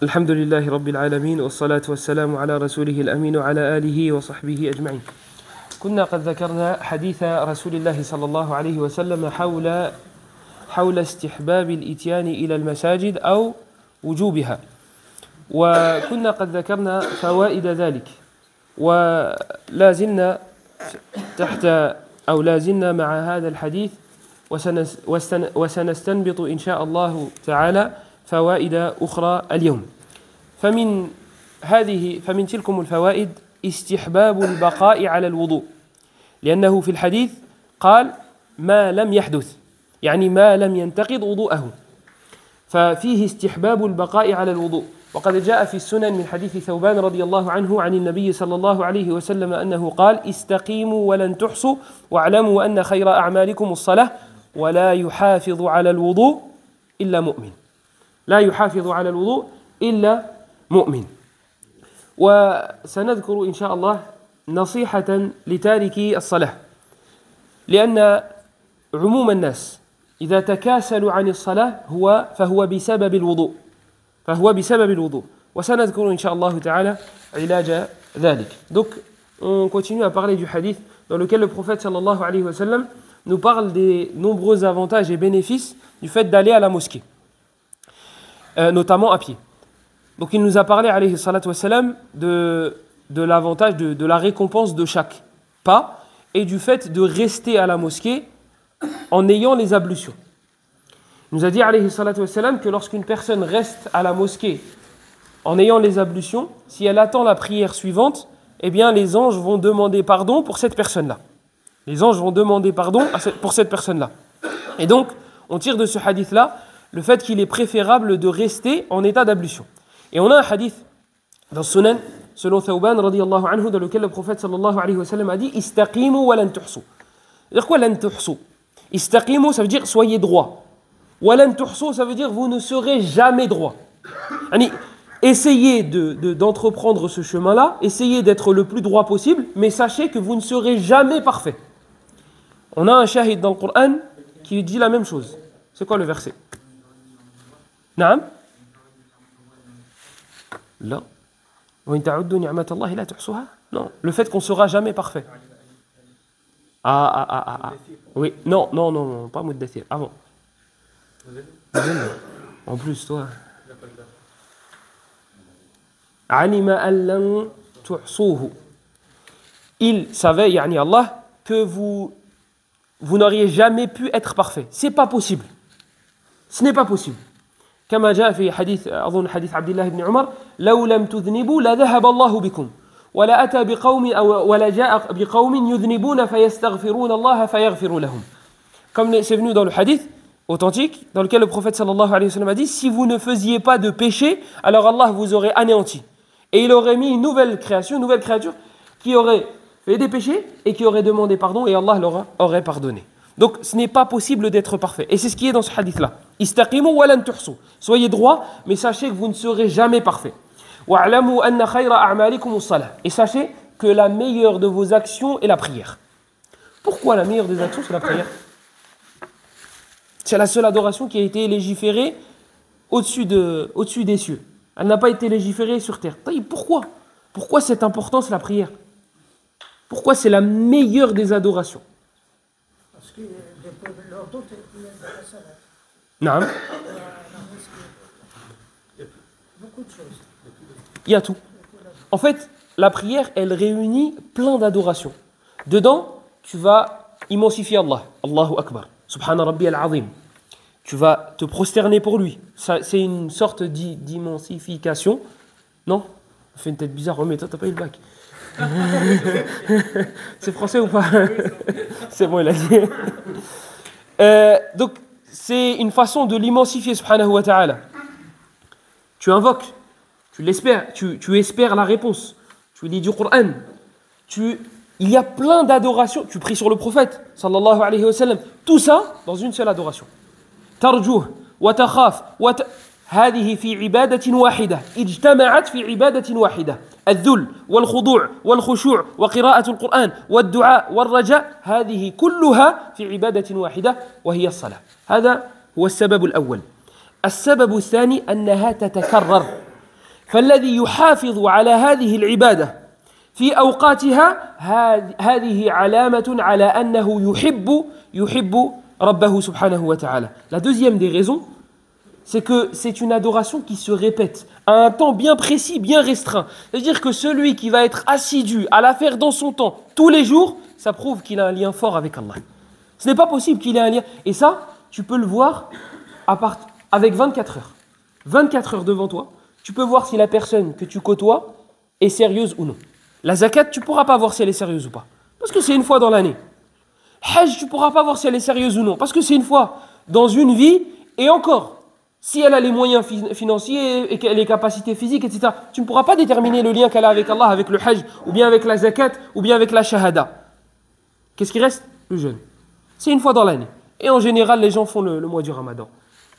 الحمد لله رب العالمين والصلاة والسلام على رسوله الأمين وعلى آله وصحبه أجمعين. كنا قد ذكرنا حديث رسول الله صلى الله عليه وسلم حول استحباب الإتيان إلى المساجد أو وجوبها، وكنا قد ذكرنا فوائد ذلك، ولا زلنا مع هذا الحديث وسنستنبط إن شاء الله تعالى فوائد أخرى اليوم. فمن تلكم الفوائد استحباب البقاء على الوضوء، لأنه في الحديث قال ما لم يحدث، يعني ما لم ينتقض وضوءه، ففيه استحباب البقاء على الوضوء. وقد جاء في السنن من حديث ثوبان رضي الله عنه عن النبي صلى الله عليه وسلم أنه قال استقيموا ولن تحصوا واعلموا أن خير أعمالكم الصلاة ولا يحافظ على الوضوء إلا مؤمن. لا يحافظ على الوضوء إلا مؤمن. وسنذكر إن شاء الله نصيحة لتاركي الصلاة، لأن عموم الناس إذا تكاسلوا عن الصلاة فهو بسبب الوضوء. وسنذكر إن شاء الله تعالى علاج ذلك. Donc, on continue à parler du hadith dans lequel le prophète sallallahu alayhi wa sallam nous parle des nombreux avantages et bénéfices du fait d'aller à la mosquée, notamment à pied. Donc il nous a parlé alayhi salatu wa salam de l'avantage de la récompense de chaque pas et du fait de rester à la mosquée en ayant les ablutions. Il nous a dit alayhi salatu wa salam que lorsqu'une personne reste à la mosquée en ayant les ablutions, si elle attend la prière suivante, eh bien les anges vont demander pardon pour cette personne-là. Les anges vont demander pardon pour cette personne-là. Et donc, on tire de ce hadith-là le fait qu'il est préférable de rester en état d'ablution. Et on a un hadith dans Sunan, selon Thawban radiyallahu anhu, dans lequel le prophète sallallahu alayhi wa sallam a dit istaqimu wa lan tuhsu. C'est-à-dire quoi lan tuhsu? Istaqimu, ça veut dire soyez droit. Wa lan tuhsu, ça veut dire vous ne serez jamais droit. Essayez d'entreprendre ce chemin-là, essayez d'être le plus droit possible, mais sachez que vous ne serez jamais parfait. On a un shahid dans le Coran qui dit la même chose. C'est quoi le verset? Naam? La. Non, le fait qu'on ne sera jamais parfait. Oui, non, pas Muddathir. Avant. En plus, toi. Il savait, yani Allah, que vous n'auriez jamais pu être parfait. C'est pas possible. Ce n'est pas possible. كما جاء في حديث حديث عبد الله بن عمر لو لم تذنبوا لذهب الله بكم ولا أتى بقوم ولا جاء بقوم يذنبون فيستغفرون الله فيغفر لهم. Comme c'est venu dans le hadith authentique dans lequel le prophète sallallahu alayhi wa sallam a dit si vous ne faisiez pas de péché, alors Allah vous aurait anéanti et il aurait mis une nouvelle créature qui aurait fait des péchés et qui aurait demandé pardon et Allah leur aurait pardonné. Donc ce n'est pas possible d'être parfait. Et c'est ce qui est dans ce hadith-là. Istaqimu wa lan tuhsu. Soyez droit, mais sachez que vous ne serez jamais parfait. Wa'lamu anna khayra a'malikum as-salah. Et sachez que la meilleure de vos actions est la prière. Pourquoi la meilleure des actions c'est la prière? C'est la seule adoration qui a été légiférée au-dessus des cieux. Elle n'a pas été légiférée sur terre. Pourquoi? Pourquoi cette importance la prière? Pourquoi c'est la meilleure des adorations? Parce que leur doute il y a la salat. Non. Beaucoup de choses. Il y a tout. En fait, la prière, elle réunit plein d'adorations. Dedans, tu vas immensifier Allah. Allahu Akbar. Subhana Rabbi al-Azim. Tu vas te prosterner pour lui. Ça, c'est une sorte d'immensification. Non? On fait une tête bizarre. Oh, mais toi, t'as pas eu le bac. C'est français ou pas? C'est bon, il a dit. Donc, c'est une façon de l'immensifier, subhanahu wa ta'ala. Tu invoques, tu l'espères, tu espères la réponse. Tu lis du Coran. Il y a plein d'adorations. Tu pries sur le prophète, sallallahu alayhi wa sallam. Tout ça dans une seule adoration. Tarjuh, wa takhaf, هذه في عبادة واحدة اجتمعت في عبادة واحدة الذل والخضوع والخشوع وقراءة القرآن والدعاء والرجاء هذه كلها في عبادة واحدة وهي الصلاة. هذا هو السبب الأول. السبب الثاني أنها تتكرر. فالذي يحافظ على هذه العبادة في أوقاتها هذه علامة على أنه يحب ربه سبحانه وتعالى. La deuxième des raisons, c'est que c'est une adoration qui se répète à un temps bien précis, bien restreint. C'est-à-dire que celui qui va être assidu à la faire dans son temps, tous les jours, ça prouve qu'il a un lien fort avec Allah. Ce n'est pas possible qu'il ait un lien. Et ça, tu peux le voir avec 24 heures. 24 heures devant toi, tu peux voir si la personne que tu côtoies est sérieuse ou non. La zakat, tu ne pourras pas voir si elle est sérieuse ou pas. Parce que c'est une fois dans l'année. Hajj, tu ne pourras pas voir si elle est sérieuse ou non. Parce que c'est une fois dans une vie. Et encore, si elle a les moyens financiers et les capacités physiques, etc., tu ne pourras pas déterminer le lien qu'elle a avec Allah, avec le Hajj, ou bien avec la zakat, ou bien avec la shahada. Qu'est-ce qui reste? Le jeûne. C'est une fois dans l'année. Et en général, les gens font le mois du Ramadan.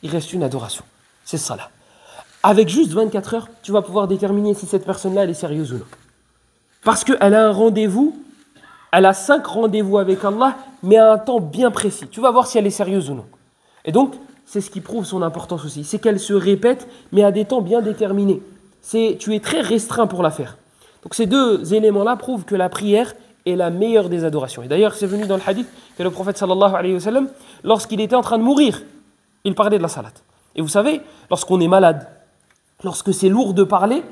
Il reste une adoration. C'est ça là. Avec juste 24 heures, tu vas pouvoir déterminer si cette personne-là, elle est sérieuse ou non. Parce qu'elle a un rendez-vous, elle a 5 rendez-vous avec Allah, mais à un temps bien précis. Tu vas voir si elle est sérieuse ou non. Et donc, c'est ce qui prouve son importance aussi. C'est qu'elle se répète, mais à des temps bien déterminés. Tu es très restreint pour la faire. Donc ces deux éléments-là prouvent que la prière est la meilleure des adorations. Et d'ailleurs, c'est venu dans le hadith que le prophète sallallahu alayhi wa sallam, lorsqu'il était en train de mourir, il parlait de la salat. Et vous savez, lorsqu'on est malade, lorsque c'est lourd de parler,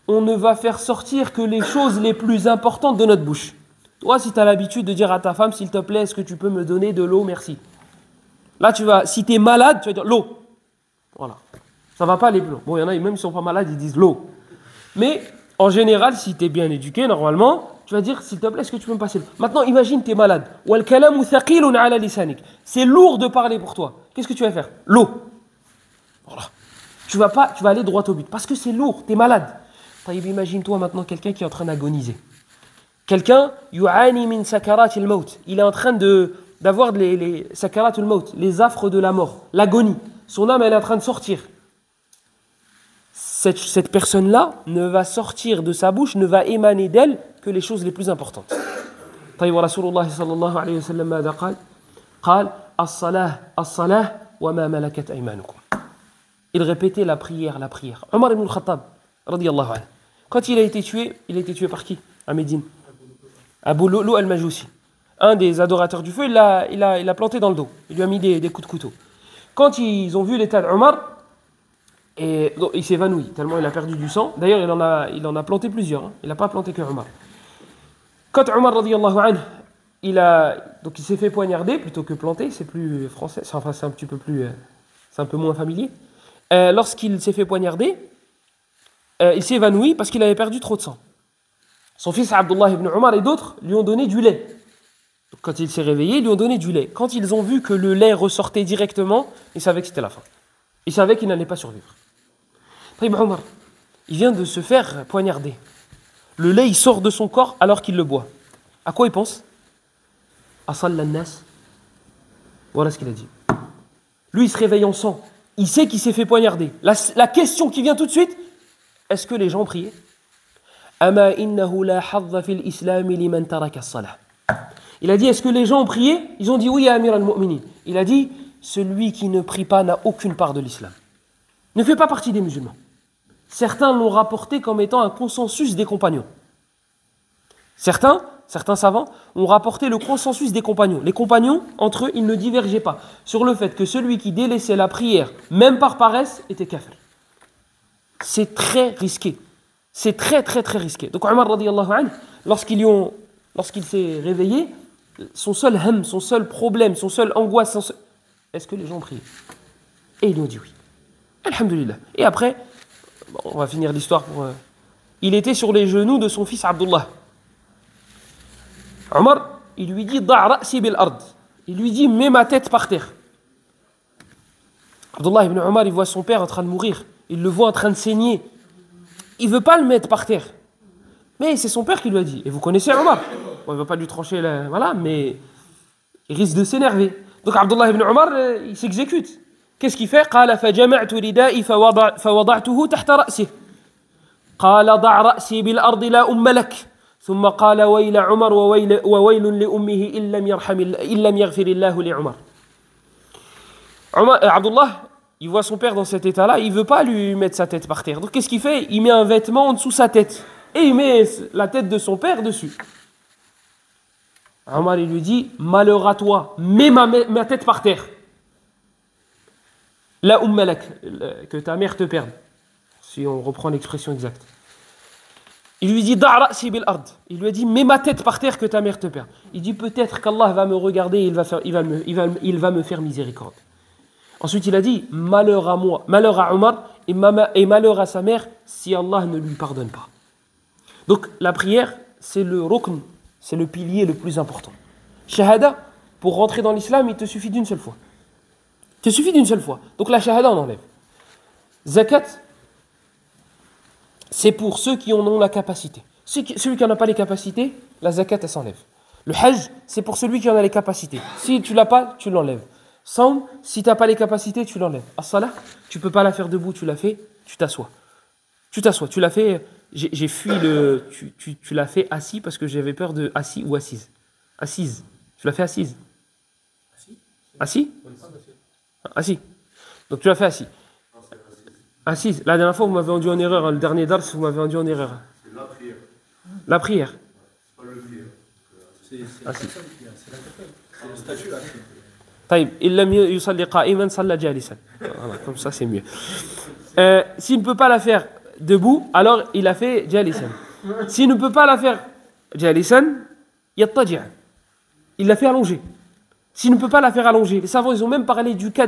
on ne va faire sortir que les choses les plus importantes de notre bouche. Toi, si tu as l'habitude de dire à ta femme, s'il te plaît, est-ce que tu peux me donner de l'eau, merci. Là, si tu es malade, tu vas dire l'eau. Voilà. Ça ne va pas aller plus loin. Bon, il y en a, même s'ils ne sont pas malades, ils disent l'eau. Mais, en général, si tu es bien éduqué, normalement, tu vas dire, s'il te plaît, est-ce que tu peux me passer l'eau? Maintenant, imagine, tu es malade. C'est lourd de parler pour toi. Qu'est-ce que tu vas faire? L'eau. Voilà. Tu vas aller droit au but. Parce que c'est lourd, tu es malade. Imagine-toi maintenant quelqu'un qui est en train d'agoniser. Quelqu'un, yu'ani min sakarat al-maut. Il est en train d'avoir les sakarat al-maut, les affres de la mort, l'agonie. Son âme, elle est en train de sortir. Cette personne-là ne va sortir de sa bouche, ne va émaner d'elle que les choses les plus importantes. Rasulullah sallallahu alayhi wa sallam ماذا قال؟ قال الصلاة وما ملكت أيمانكم. Il répétait la prière. Omar ibn al-Khattab, radiyallahu anhu. Quand il a été tué par qui? À Médine. Abu Lu'lu al-Majusi. Un des adorateurs du feu, il l'a planté dans le dos. Il lui a mis des coups de couteau. Quand ils ont vu l'état d'Omar, il s'est évanoui, tellement il a perdu du sang. D'ailleurs, il en a planté plusieurs. Hein. Il n'a pas planté que Omar. Quand Omar, radiyallahu anhu, il s'est fait poignarder plutôt que planter, c'est plus français, enfin c'est un petit peu plus, c'est un peu moins familier. Lorsqu'il s'est fait poignarder, il s'est évanoui parce qu'il avait perdu trop de sang. Son fils Abdullah ibn Omar et d'autres lui ont donné du lait. Donc, quand il s'est réveillé, ils lui ont donné du lait. Quand ils ont vu que le lait ressortait directement, ils savaient que c'était la fin. Ils savaient qu'il n'allait pas survivre. Ibn Omar, il vient de se faire poignarder. Le lait, il sort de son corps alors qu'il le boit. À quoi il pense? Asalla an-nas. Voilà ce qu'il a dit. Lui, il se réveille en sang. Il sait qu'il s'est fait poignarder. La question qui vient tout de suite, est-ce que les gens ont prié? Ama innahu la hadda fil islam liman taraka as-salah. Il a dit, est-ce que les gens ont prié? Ils ont dit oui, Amir al-Mu'minin. Il a dit, celui qui ne prie pas n'a aucune part de l'islam. Ne fait pas partie des musulmans. Certains l'ont rapporté comme étant un consensus des compagnons. Certains savants ont rapporté le consensus des compagnons. Les compagnons, entre eux, ils ne divergeaient pas sur le fait que celui qui délaissait la prière, même par paresse, était kafir. C'est très risqué. C'est très, très, très risqué. Donc Omar, radiyallahu anhu, lorsqu'il s'est réveillé, son seul ham, son seul problème, son seul angoisse, est-ce que les gens prient? Et ils lui ont dit oui. Alhamdulillah. Et après, on va finir l'histoire pour... Il était sur les genoux de son fils Abdullah. Omar, il lui dit Da' ra'si bil ard. Il lui dit mets ma tête par terre. Abdullah ibn Omar, il voit son père en train de mourir. Il le voit en train de saigner. Il ne veut pas le mettre par terre. Mais c'est son père qui lui a dit. Et vous connaissez Omar. Bon, il ne va pas lui trancher la... Voilà, mais il risque de s'énerver. Donc Abdullah ibn Omar, il s'exécute. Qu'est-ce qu'il fait? قال فجمعت ردائي فوضعته تحت رأسه. قال ضع رأسي بالأرض لا أم لك. ثم قال ويل عمر وويل لأمه إن لم يغفر الله لعمر. Abdullah, il voit son père dans cet état-là, il ne veut pas lui mettre sa tête par terre. Donc qu'est-ce qu'il fait? Il met un vêtement en dessous sa tête. Et il met la tête de son père dessus. Omar, il lui dit, malheur à toi, mets ma tête par terre. La ummalak, que ta mère te perde. Si on reprend l'expression exacte. Il lui dit, da' ra'si bil ard. Il lui a dit, mets ma tête par terre que ta mère te perde. Il dit, peut-être qu'Allah va me regarder et il va me faire miséricorde. Ensuite, il a dit, malheur à moi, malheur à Omar et malheur à sa mère si Allah ne lui pardonne pas. Donc, la prière, c'est le rukn, c'est le pilier le plus important. Shahada, pour rentrer dans l'islam, il te suffit d'une seule fois. Il te suffit d'une seule fois. Donc, la shahada, on enlève. Zakat, c'est pour ceux qui en ont la capacité. Celui qui n'en a pas les capacités, la zakat, elle s'enlève. Le hajj, c'est pour celui qui en a les capacités. Si tu ne l'as pas, tu l'enlèves. Saum, si tu n'as pas les capacités, tu l'enlèves. As-salah, tu ne peux pas la faire debout, tu l'as fait, tu t'assois. Tu t'assois, tu l'as fait, j'ai fui tu l'as fait assis parce que j'avais peur de assis ou assise. Assise, tu l'as fait assise. Assis? Assis. Donc tu l'as fait assis. Assise. La dernière fois, vous m'avez induit en erreur. Le dernier dars, vous m'avez induit en erreur. C'est la prière. La prière. C'est pas le prière. C'est le statut là. طيب إن لم يصلي قائما صلى جالسا. Voilà, comme ça c'est mieux. S'il ne peut pas la faire debout, alors il a fait jalisan. S'il ne peut pas la faire jalisan, yattaji'. Il l'a fait allongé. S'il ne peut pas la faire allongée, les savants ils ont même parlé du cas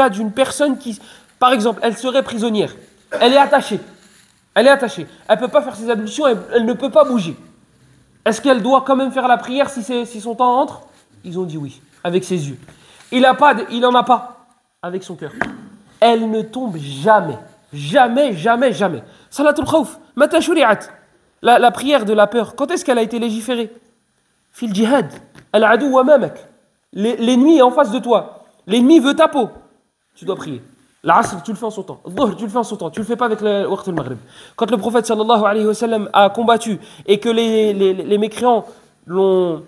d'une personne qui, par exemple, elle serait prisonnière. Elle est attachée. Elle est attachée. Elle ne peut pas faire ses ablutions, elle ne peut pas bouger. Est-ce qu'elle doit quand même faire la prière si son temps entre? Ils ont dit oui, avec ses yeux. Il n'en a pas avec son cœur. Elle ne tombe jamais. Jamais, jamais, jamais. Salatul khawf, mata shuri'at. La prière de la peur, quand est-ce qu'elle a été légiférée? Fil jihad. Al-adou wa mamak. L'ennemi est en face de toi. L'ennemi veut ta peau. Tu dois prier. L'asr, tu le fais en son temps. Dhuhr, tu le fais en son temps. Tu le fais pas avec le waqt al-maghrib. Quand le prophète sallallahu alayhi wa sallam a combattu et que les mécréants l'ont,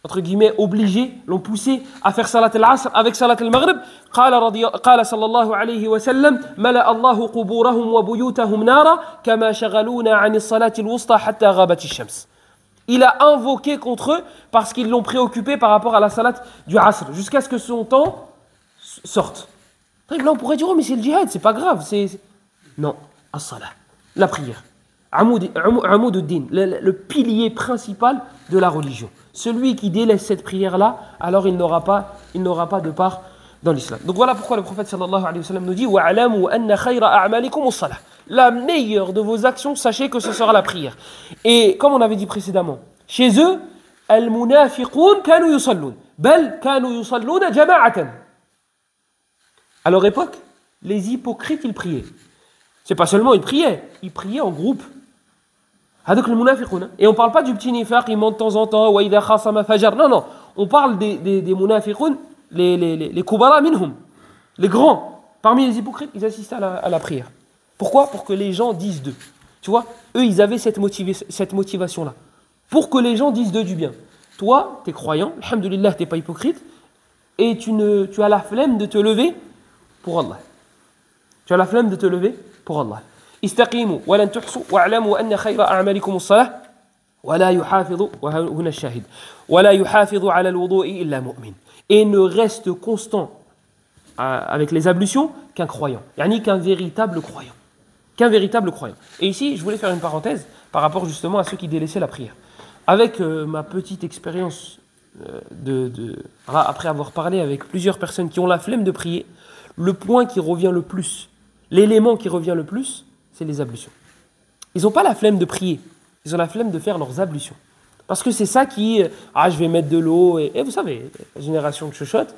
entre guillemets, obligé, l'ont poussé à faire salat al-asr avec salat al-maghrib, قال صلى الله عليه وسلم ملأ الله قبورهم وبيوتهم نارا كما شغلونا عن الصلاة الوسطى حتى غابت الشمس. Il a invoqué contre eux parce qu'ils l'ont préoccupé par rapport à la salat du asr, jusqu'à ce que son temps sorte. Là, on pourrait dire, oh, mais c'est le djihad, c'est pas grave. Non, as-salah, la prière. Amoud ad-din, le pilier principal de la religion. Celui qui délaisse cette prière-là, alors il n'aura pas de part dans l'islam. Donc voilà pourquoi le prophète sallallahu alayhi wa sallam nous dit وَعَلَمُوا أَنَّ خَيْرَ أَعْمَالِكُمُ الصَّلَاةِ. La meilleure de vos actions, sachez que ce sera la prière. Et comme on avait dit précédemment, chez eux, al-munafiqun kanu yusallun, bal kanu yusalluna jama'atan. À leur époque, les hypocrites, ils priaient. C'est pas seulement ils priaient en groupe. Hadak al-munafiqun. Et on parle pas du petit nifaq, il ment de temps en temps, wa idha khasama fajar. Non, non. On parle des munafiqun, les kubara minhum, les grands. Parmi les hypocrites, ils assistaient à la prière. Pourquoi? Pour que les gens disent d'eux. Tu vois, eux, ils avaient cette motivation-là. Pour que les gens disent d'eux du bien. Toi, tu es croyant, alhamdoulilah, tu n'es pas hypocrite, et tu as la flemme de te lever pour Allah. Tu as la flemme de te lever pour Allah. Istaqimu wa lan tuhsu wa'lamu anna khayra a'malikum as-salah wa la yuhafidhu wa huna ash-shahid wa la yuhafidhu 'ala al-wudu'i illa mu'min. Et ne reste constant avec les ablutions qu'un croyant, yani qu'un véritable croyant. Qu'un véritable croyant. Et ici, je voulais faire une parenthèse par rapport justement à ceux qui délaissaient la prière. Avec ma petite expérience après avoir parlé avec plusieurs personnes qui ont la flemme de prier, le point qui revient le plus, l'élément qui revient le plus, c'est les ablutions. Ils n'ont pas la flemme de prier, ils ont la flemme de faire leurs ablutions. Parce que c'est ça qui, je vais mettre de l'eau, et vous savez, la génération de chochotte,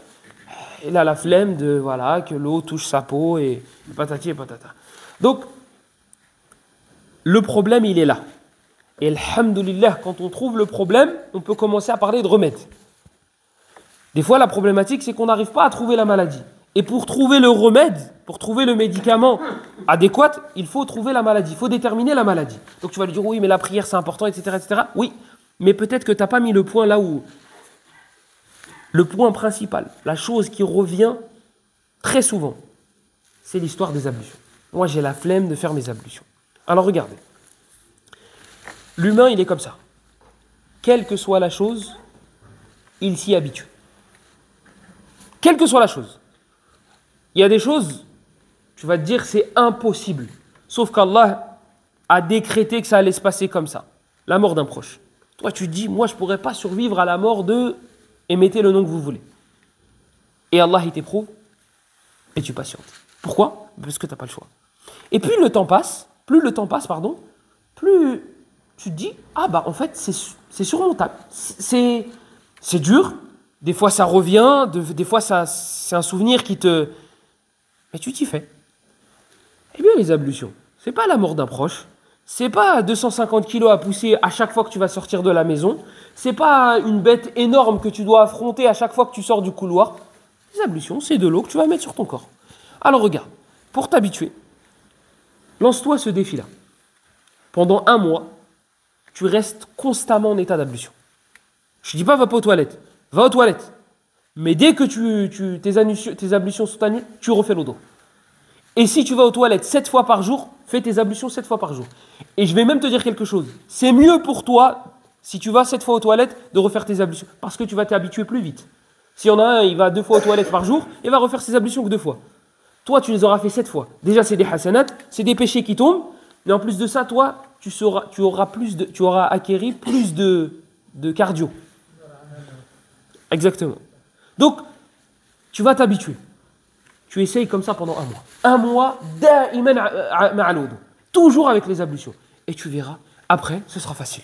il a la flemme de, voilà, que l'eau touche sa peau, et patati et patata. Donc, le problème, il est là. Et alhamdoulilah, quand on trouve le problème, on peut commencer à parler de remède. Des fois, la problématique, c'est qu'on n'arrive pas à trouver la maladie. Et pour trouver le remède, pour trouver le médicament adéquat, il faut trouver la maladie, il faut déterminer la maladie. Donc tu vas lui dire, oui, mais la prière, c'est important, etc., etc. Oui, mais peut-être que tu n'as pas mis le point là où... Le point principal, la chose qui revient très souvent, c'est l'histoire des ablutions. Moi, j'ai la flemme de faire mes ablutions. Alors, regardez. L'humain, il est comme ça. Quelle que soit la chose, il s'y habitue. Quelle que soit la chose. Il y a des choses, tu vas te dire, c'est impossible. Sauf qu'Allah a décrété que ça allait se passer comme ça. La mort d'un proche. Toi, tu te dis, moi, je ne pourrais pas survivre à la mort de... Et mettez le nom que vous voulez. Et Allah, il t'éprouve. Et tu patientes. Pourquoi? Parce que tu n'as pas le choix. Et plus le temps passe, plus tu te dis, ah bah en fait, c'est surmontable. C'est dur. Des fois, ça revient. Des fois, c'est un souvenir qui te... Mais tu t'y fais. Eh bien, les ablutions, c'est pas la mort d'un proche. C'est pas 250 kilos à pousser à chaque fois que tu vas sortir de la maison. C'est pas une bête énorme que tu dois affronter à chaque fois que tu sors du couloir. Les ablutions, c'est de l'eau que tu vas mettre sur ton corps. Alors regarde, pour t'habituer, lance-toi ce défi-là. Pendant 1 mois, tu restes constamment en état d'ablution. Je ne dis pas va pas aux toilettes. Va aux toilettes. Mais dès que tes ablutions sont annulées, tu refais l'eau d'eau. Et si tu vas aux toilettes 7 fois par jour, fais tes ablutions 7 fois par jour. Et je vais même te dire quelque chose. C'est mieux pour toi, si tu vas 7 fois aux toilettes, de refaire tes ablutions. Parce que tu vas t'habituer plus vite. S'il y en a un, il va 2 fois aux toilettes par jour, il va refaire ses ablutions que 2 fois. Toi, tu les auras fait 7 fois. Déjà, c'est des hasanat, c'est des péchés qui tombent. Mais en plus de ça, toi, tu auras acquéri plus de cardio. Exactement. Donc, tu vas t'habituer. Tu essayes comme ça pendant 1 mois. 1 mois, da'iman ma'al wudu. Toujours avec les ablutions. Et tu verras, après, ce sera facile.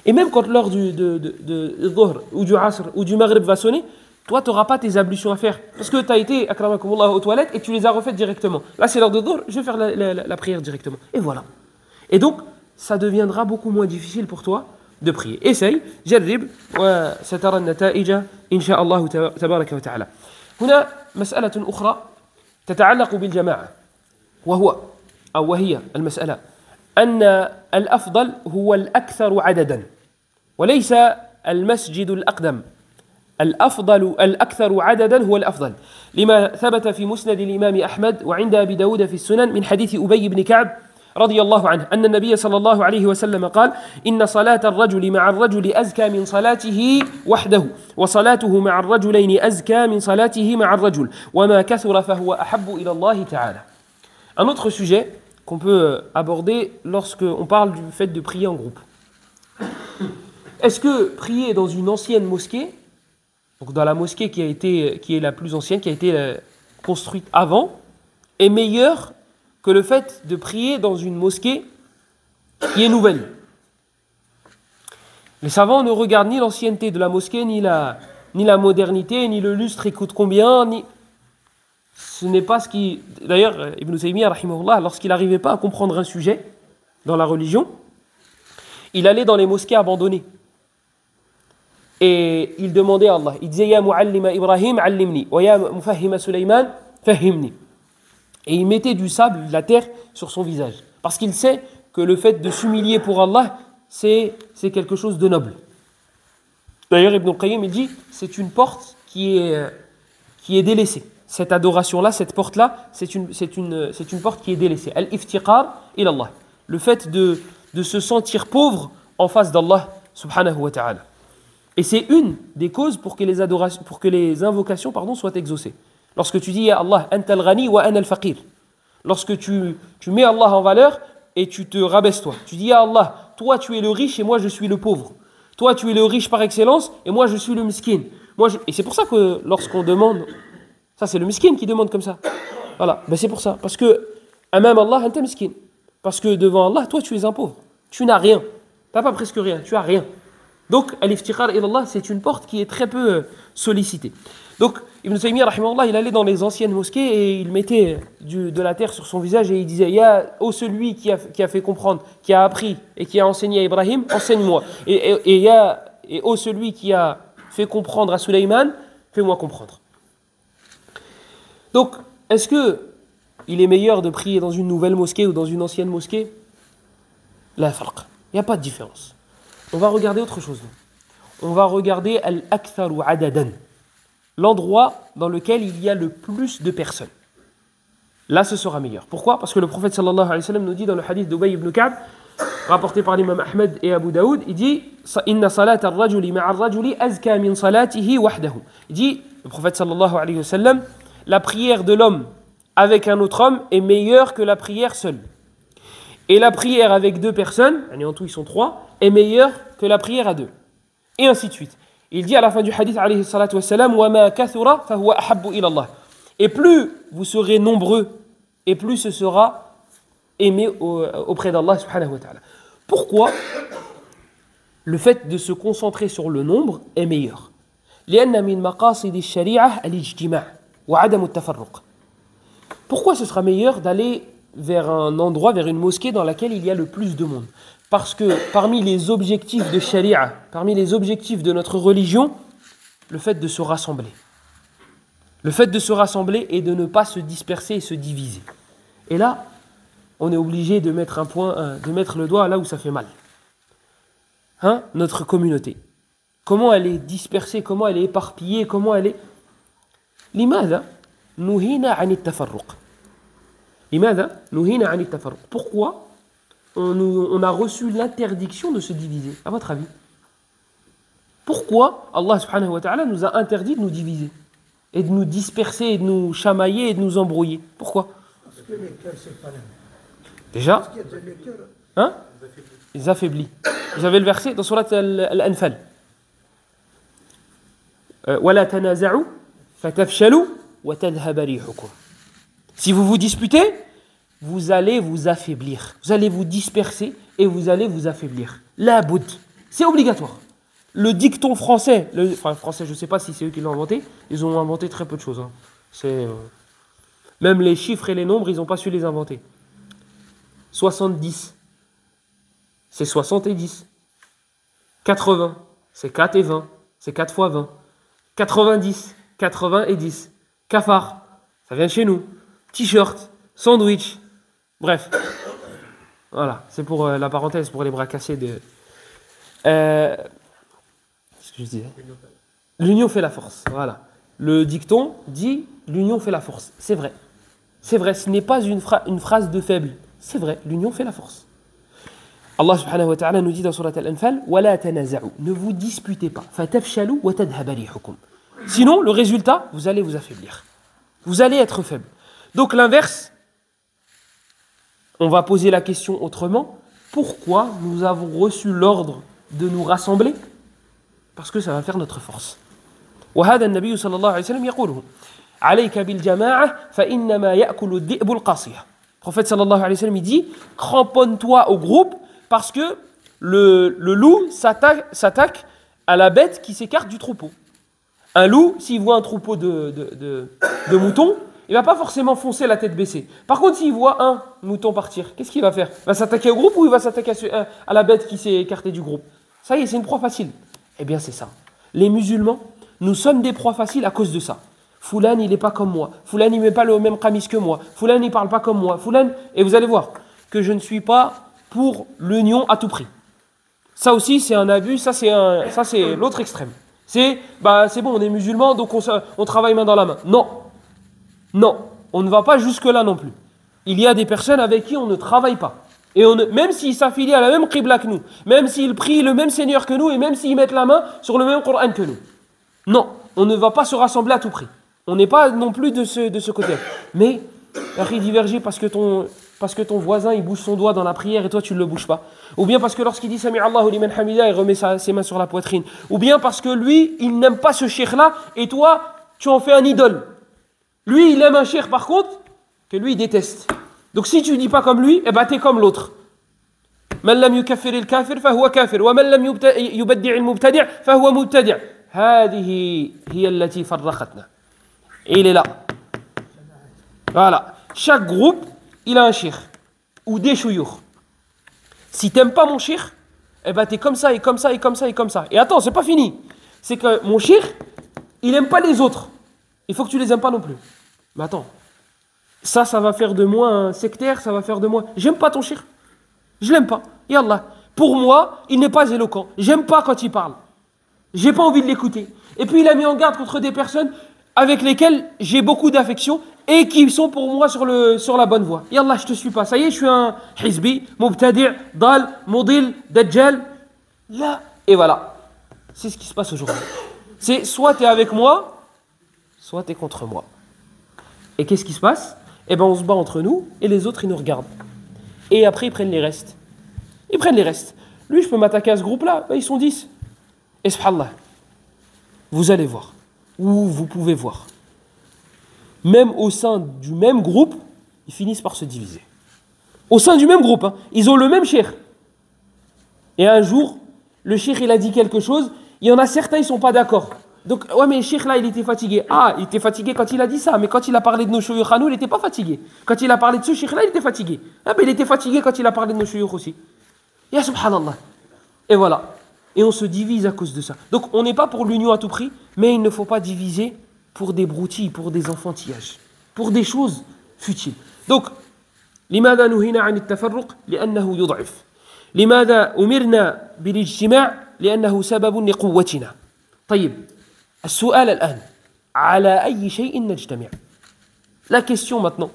Et même quand l'heure du dhuhr ou du asr ou du maghrib va sonner, toi, tu n'auras pas tes ablutions à faire. Parce que tu as été, akramakumullah, aux toilettes et tu les as refaites directement. Là, c'est l'heure de dhuhr, je vais faire la prière directement. Et voilà. Et donc, ça deviendra beaucoup moins difficile pour toi de prier. Essaye, jarrib, wa satara an-nata'ija, insha'Allah tabaraka wa ta'ala. هنا مسألة أخرى تتعلق بالجماعة وهي المسألة أن الأفضل هو الأكثر عددا وليس المسجد الأقدم الأكثر عددا هو الأفضل لما ثبت في مسند الإمام أحمد وعند أبي داود في السنن من حديث أبي بن كعب رضي الله عنه أن النبي صلى الله عليه وسلم قال إن صلاة الرجل مع الرجل أزكى من صلاته وحده وصلاته مع الرجلين أزكى من صلاته مع الرجل وما كثر فهو أحب إلى الله تعالى. Un autre sujet qu'on peut aborder lorsqu'on parle du fait de prier en groupe. Est-ce que prier dans une ancienne mosquée, donc dans la mosquée qui est la plus ancienne, qui a été construite avant, est meilleur que le fait de prier dans une mosquée qui est nouvelle? Les savants ne regardent ni l'ancienneté de la mosquée, ni la modernité, ni le lustre il coûte combien, ce n'est pas ce qui... D'ailleurs, Ibn Taymiyyah, rahimahullah, lorsqu'il n'arrivait pas à comprendre un sujet dans la religion, il allait dans les mosquées abandonnées. Et il demandait à Allah, il disait « Ya mu'allima Ibrahim, allimni, wa ya mufahhima Sulaiman, fahimni » Et il mettait du sable, de la terre, sur son visage. Parce qu'il sait que le fait de s'humilier pour Allah, c'est quelque chose de noble. D'ailleurs, Ibn al-Qayyim, il dit, c'est une porte qui est délaissée. Cette adoration-là, cette porte-là, c'est une porte qui est délaissée. Al-iftiqar ilallah. Le fait de se sentir pauvre en face d'Allah, subhanahu wa ta'ala. Et c'est une des causes pour que les invocations soient exaucées. Lorsque tu dis « Ya Allah, anta al-ghani wa ana al-faqir » lorsque tu mets Allah en valeur et tu te rabaisses toi. Tu dis « Ya Allah, toi tu es le riche et moi je suis le pauvre. Toi tu es le riche par excellence et moi je suis le miskin. » Et c'est pour ça que lorsqu'on demande, ça c'est le miskin qui demande comme ça. Voilà, ben c'est pour ça. Parce que amam Allah, anta miskin. Parce que devant Allah, toi tu es un pauvre. Tu n'as rien. Tu n'as pas presque rien, tu as rien. Donc, al-iftiqar ilallah, c'est une porte qui est très peu sollicitée. Donc, Ibn Taymiyyah, rahimahullah, il allait dans les anciennes mosquées et il mettait de la terre sur son visage et il disait « Ya, ô celui qui a fait comprendre, qui a appris et qui a enseigné à Ibrahim, enseigne-moi. Et ô celui qui a fait comprendre à Sulaiman, fais-moi comprendre. » Donc, est-ce qu'il est meilleur de prier dans une nouvelle mosquée ou dans une ancienne mosquée? La farq. Il n'y a pas de différence. On va regarder autre chose. On va regarder al-aktharu adadan. L'endroit dans lequel il y a le plus de personnes. là ce sera meilleur. Pourquoi? Parce que le prophète sallallahu alayhi wa sallam nous dit dans le hadith d'Ubay ibn Ka'b, rapporté par l'imam Ahmed et Abu Daoud, il dit Inna salat al-rajuli ma'a al-rajuli azka min salatihi wahdahu. Il dit, le prophète sallallahu alayhi wa sallam, la prière de l'homme avec un autre homme est meilleure que la prière seule. Et la prière avec deux personnes, en tout ils sont trois, est meilleure que la prière à deux. Et ainsi de suite. Il dit à la fin du hadith alayhi salatu wa salam wa ma kathura fa huwa ahabbu ila Allah. Et plus vous serez nombreux, et plus ce sera aimé auprès d'Allah subhanahu wa ta'ala. Pourquoi le fait de se concentrer sur le nombre est meilleur? لأن من مقاصد الشريعة الاجتماع وعدم التفرق. Pourquoi ce sera meilleur d'aller vers un endroit, vers une mosquée dans laquelle il y a le plus de monde? Parce que parmi les objectifs de sharia, parmi les objectifs de notre religion, le fait de se rassembler. Le fait de se rassembler et de ne pas se disperser et se diviser. Et là, on est obligé de mettre de mettre le doigt là où ça fait mal. Notre communauté. Comment elle est dispersée, comment elle est éparpillée, comment elle est... لماذا نهينا عن التفرق؟ لماذا نهينا عن التفرق؟ Pourquoi on a reçu l'interdiction de se diviser, à votre avis? Pourquoi Allah subhanahu wa ta'ala nous a interdit de nous diviser et de nous disperser, et de nous chamailler et de nous embrouiller? Pourquoi? Parce que les cœurs, c'est pas la même. Déjà, Parce qu'il y a des cœurs. ils affaiblis. Vous avez le verset dans Surat Al-Anfal. وَلَا تَنَازَعُوا فَتَفْشَلُوا وَتَذْهَبَ رِيحُكُمْ. Si vous vous disputez, vous allez vous affaiblir. Vous allez vous disperser et vous allez vous affaiblir. La bout. C'est obligatoire. Le dicton français, français, je ne sais pas si c'est eux qui l'ont inventé, ils ont inventé très peu de choses. Même les chiffres et les nombres, ils n'ont pas su les inventer. 70, c'est 60 et 10. 80, c'est 4 et 20, c'est 4 fois 20. 90, 80 et 10. Cafard, ça vient de chez nous. T-shirt, sandwich, bref. Voilà, c'est pour la parenthèse, pour les bras cassés de... Qu'est-ce que je disais? L'union fait la force, voilà. Le dicton dit l'union fait la force. C'est vrai. C'est vrai, ce n'est pas une phrase de faible. C'est vrai, l'union fait la force. Allah subhanahu wa ta'ala nous dit dans Surat Al-Anfal وَلَا تَنَازَعُوا. Ne vous disputez pas. فَتَفْشَلُوا وَتَذْهَبَ رِيحُكُمْ. Sinon, le résultat, vous allez vous affaiblir. Vous allez être faible. Donc l'inverse, on va poser la question autrement. Pourquoi nous avons reçu l'ordre de nous rassembler? Parce que ça va faire notre force. وهذا النبي صلى الله عليه وسلم يقوله عليك بالجماعة فإنما يأكل الذئب القاصية. Le prophète sallallahu alayhi wa sallam il dit cramponne-toi au groupe parce que le loup s'attaque à la bête qui s'écarte du troupeau. Un loup, s'il voit un troupeau de moutons, il ne va pas forcément foncer la tête baissée. Par contre, s'il voit un mouton partir, qu'est-ce qu'il va faire? Il va s'attaquer au groupe ou il va s'attaquer à la bête qui s'est écartée du groupe? Ça y est, c'est une proie facile. Eh bien, c'est ça. Les musulmans, nous sommes des proies faciles à cause de ça. Foulan, il n'est pas comme moi. Foulan, il ne met pas le même qamis que moi. Foulan, il ne parle pas comme moi. Foulan, et vous allez voir que je ne suis pas pour l'union à tout prix. Ça aussi, c'est un abus. Ça, c'est l'autre extrême. C'est bon, on est musulmans, donc on travaille main dans la main. Non. Non, on ne va pas jusque-là non plus. Il y a des personnes avec qui on ne travaille pas. Et même s'ils s'affilient à la même qibla que nous, même s'ils prient le même Seigneur que nous, et même s'ils mettent la main sur le même Coran que nous. Non, on ne va pas se rassembler à tout prix. On n'est pas non plus de ce côté. Mais, diverger parce que ton voisin il bouge son doigt dans la prière et toi tu ne le bouges pas. Ou bien parce que lorsqu'il dit Sami Allahu liman hamida, il remet ses mains sur la poitrine. Ou bien parce que lui, il n'aime pas ce cheikh-là et toi, tu en fais un idole. Lui, il aime un cheikh par contre, que lui, il déteste. Donc si tu ne dis pas comme lui, eh ben t'es comme l'autre. Man lam yukaffir al-kafir fahuwa kafir wa man lam yubaddi' al-mubtadi' fahuwa mubtadi'. Hadihi hiya allati farraqatna. Et il est là. Voilà. Chaque groupe, il a un cheikh ou des chouyours. Si t'aimes pas mon cheikh, eh ben t'es comme ça et comme ça et comme ça et comme ça. Et attends, c'est pas fini. C'est que mon cheikh, il aime pas les autres. Il faut que tu les aimes pas non plus. Mais attends. Ça va faire de moi un sectaire, ça va faire de moi... J'aime pas ton cheikh. Je l'aime pas. Yallah. Pour moi, il n'est pas éloquent. J'aime pas quand il parle. J'ai pas envie de l'écouter. Et puis il a mis en garde contre des personnes avec lesquelles j'ai beaucoup d'affection et qui sont pour moi sur la bonne voie. Yallah, je te suis pas. Ça y est, je suis un hizbi, mubtadi', dal, mudil, dajjal. Là, et voilà. C'est ce qui se passe aujourd'hui. C'est soit tu es avec moi, soit tu es contre moi. Et qu'est-ce qui se passe? Eh bien, on se bat entre nous et les autres, ils nous regardent. Et après, ils prennent les restes. Ils prennent les restes. Lui, je peux m'attaquer à ce groupe-là. Ben, ils sont 10. Et subhanallah, vous allez voir. Ou vous pouvez voir. Même au sein du même groupe, ils finissent par se diviser. Au sein du même groupe, hein, ils ont le même cheikh. Et un jour, le cheikh, il a dit quelque chose. Il y en a certains, ils ne sont pas d'accord. Donc, ouais, mais le cheikh là, il était fatigué. Ah, il était fatigué quand il a dit ça. Mais quand il a parlé de nos shuyukh à nous, il n'était pas fatigué. Quand il a parlé de ce cheikh là, il était fatigué. Ah, mais il était fatigué quand il a parlé de nos shuyukh aussi. Ya subhanallah. Et voilà. Et on se divise à cause de ça. Donc, on n'est pas pour l'union à tout prix, mais il ne faut pas diviser pour des broutilles, pour des enfantillages, pour des choses futiles. Donc, لماذا نهينا عن التفرق؟ لأنه يضعف. لماذا أمرنا بالاجتماع؟ لأنه سبب لقوتنا. طيب. السؤال الآن على أي شيء نجتمع. La question maintenant,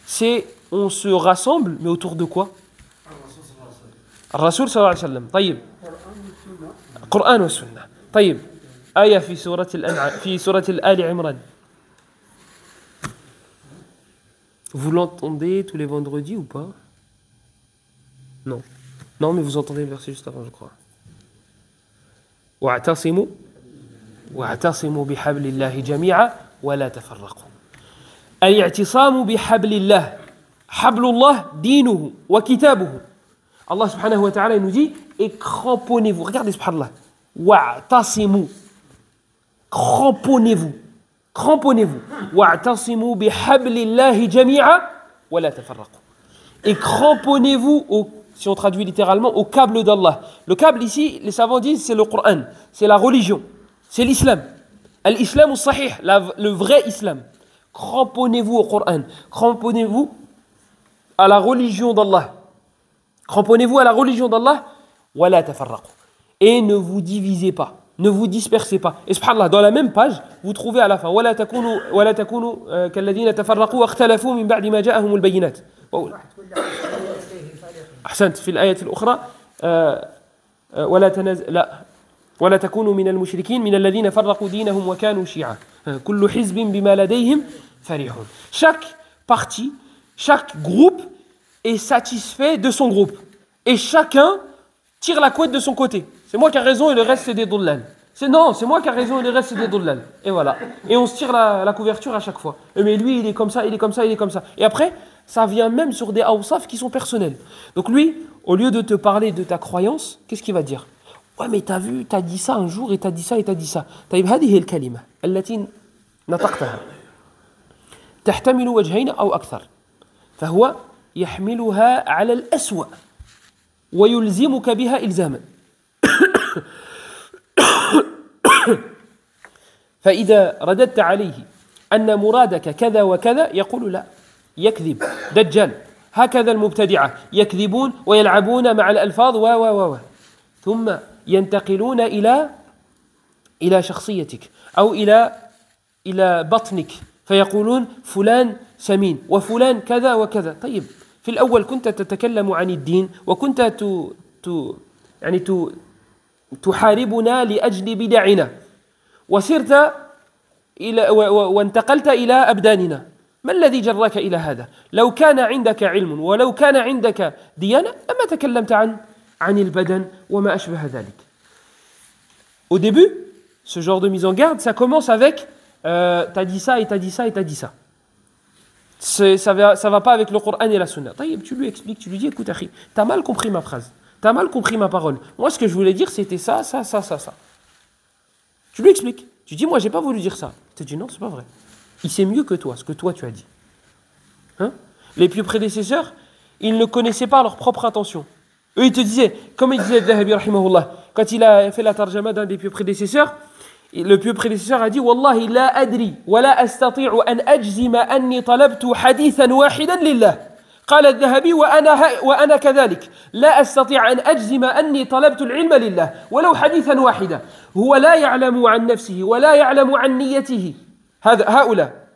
c'est on se rassemble, mais autour de quoi? الرسول صلى الله عليه وسلم. طيب. القرآن والسنة. طيب. آية في سورة الآل عمران. Vous l'entendez tous les vendredis ou pas? Non. Non, mais vous entendez le verset juste avant, je crois. واعتصموا بحبل الله جميعا ولا تفرقوا. الاعتصام بحبل الله. حبل الله دينه وكتابه. Allah subhanahu wa ta'ala nous dit et cramponnez-vous. Regardez subhanallah. واعتصموا. Cramponnez-vous. Cramponnez-vous. واعتصموا بحبل الله جميعا ولا تفرقوا. Et cramponnez-vous au, si on traduit littéralement, au câble d'Allah. Le câble ici, les savants disent, c'est le Coran, c'est la religion, c'est l'islam. Al-islam ou sahih, le vrai islam. Cramponnez-vous au Coran, cramponnez-vous à la religion d'Allah. Cramponnez-vous à la religion d'Allah, wala tafarraqu. Et ne vous divisez pas, ne vous dispersez pas. Et subhanallah, dans la même page, vous trouvez à la fin, wala takunu kalladhina tafarraqu wa ikhtalafu min ba'di ma ja'ahumul bayyinat. أحسنت في الآية الأخرى ولا تكونوا من المشركين من الذين فرقوا دينهم وكانوا شيعا كل حزب بما لديهم فرحون. Chaque partie, chaque groupe est satisfait de son groupe et chacun tire la couette de son côté. C'est moi qui ai raison et le reste c'est des dollal. C'est moi qui ai raison et le reste c'est des dollal. Et voilà. Et on se tire la couverture à chaque fois. Mais lui il est comme ça, il est comme ça, il est comme ça. Et après ça vient même sur des awsaf qui sont personnels. Donc lui, au lieu de te parler de ta croyance, qu'est-ce qu'il va dire? Ouais, mais t'as vu, t'as dit ça un jour et t'as dit ça et t'as dit ça. طيب هذه الكلمة التي نطقتها تحتمل وجهين أو أكثر فهو يحملها على الأسوأ ويلزمك بها إلزاما. فإذا رددت عليه أن مرادك كذا وكذا يقول لا يكذب دجال. هكذا المبتدعة يكذبون ويلعبون مع الألفاظ ثم ينتقلون إلى شخصيتك أو إلى بطنك فيقولون فلان سمين وفلان كذا وكذا. طيب في الأول كنت تتكلم عن الدين وكنت تحاربنا لأجل بدعنا وسرت وانتقلت إلى أبداننا. ما الذي جرك إلى هذا؟ لو كان عندك علم ولو كان عندك ديانة لما تكلمت عن البدن وما أشبه ذلك. Au début, ce genre de mise en garde, ça commence avec t'as dit ça et t'as dit ça et t'as dit ça. Ça va pas avec le Coran et la Sunna. Tu lui expliques, tu lui dis écoute, akhi, t'as mal compris ma phrase, t'as mal compris ma parole. Moi, ce que je voulais dire, c'était ça. Tu lui expliques. Tu dis moi, j'ai pas voulu dire ça. Il te dit non, c'est pas vrai. Il sait mieux que toi, ce que toi tu as dit. Hein? Les pieux prédécesseurs, ils ne connaissaient pas leur propre intention. Eux, ils te disaient, comme il disait Dhahabi rahimahullah, quand il a fait la tarjama d'un des pieux prédécesseurs, le pieux prédécesseur a dit Wallahi la adri wa la astati'u an ajzima anni talabtu hadithan wahidan lillah. قال الذهبي وأنا كذلك لا أستطيع أن أجزم أني طلبت العلم لله ولو حديثا واحدا هو لا يعلم عن نفسه ولا يعلم عن نيته هؤلاء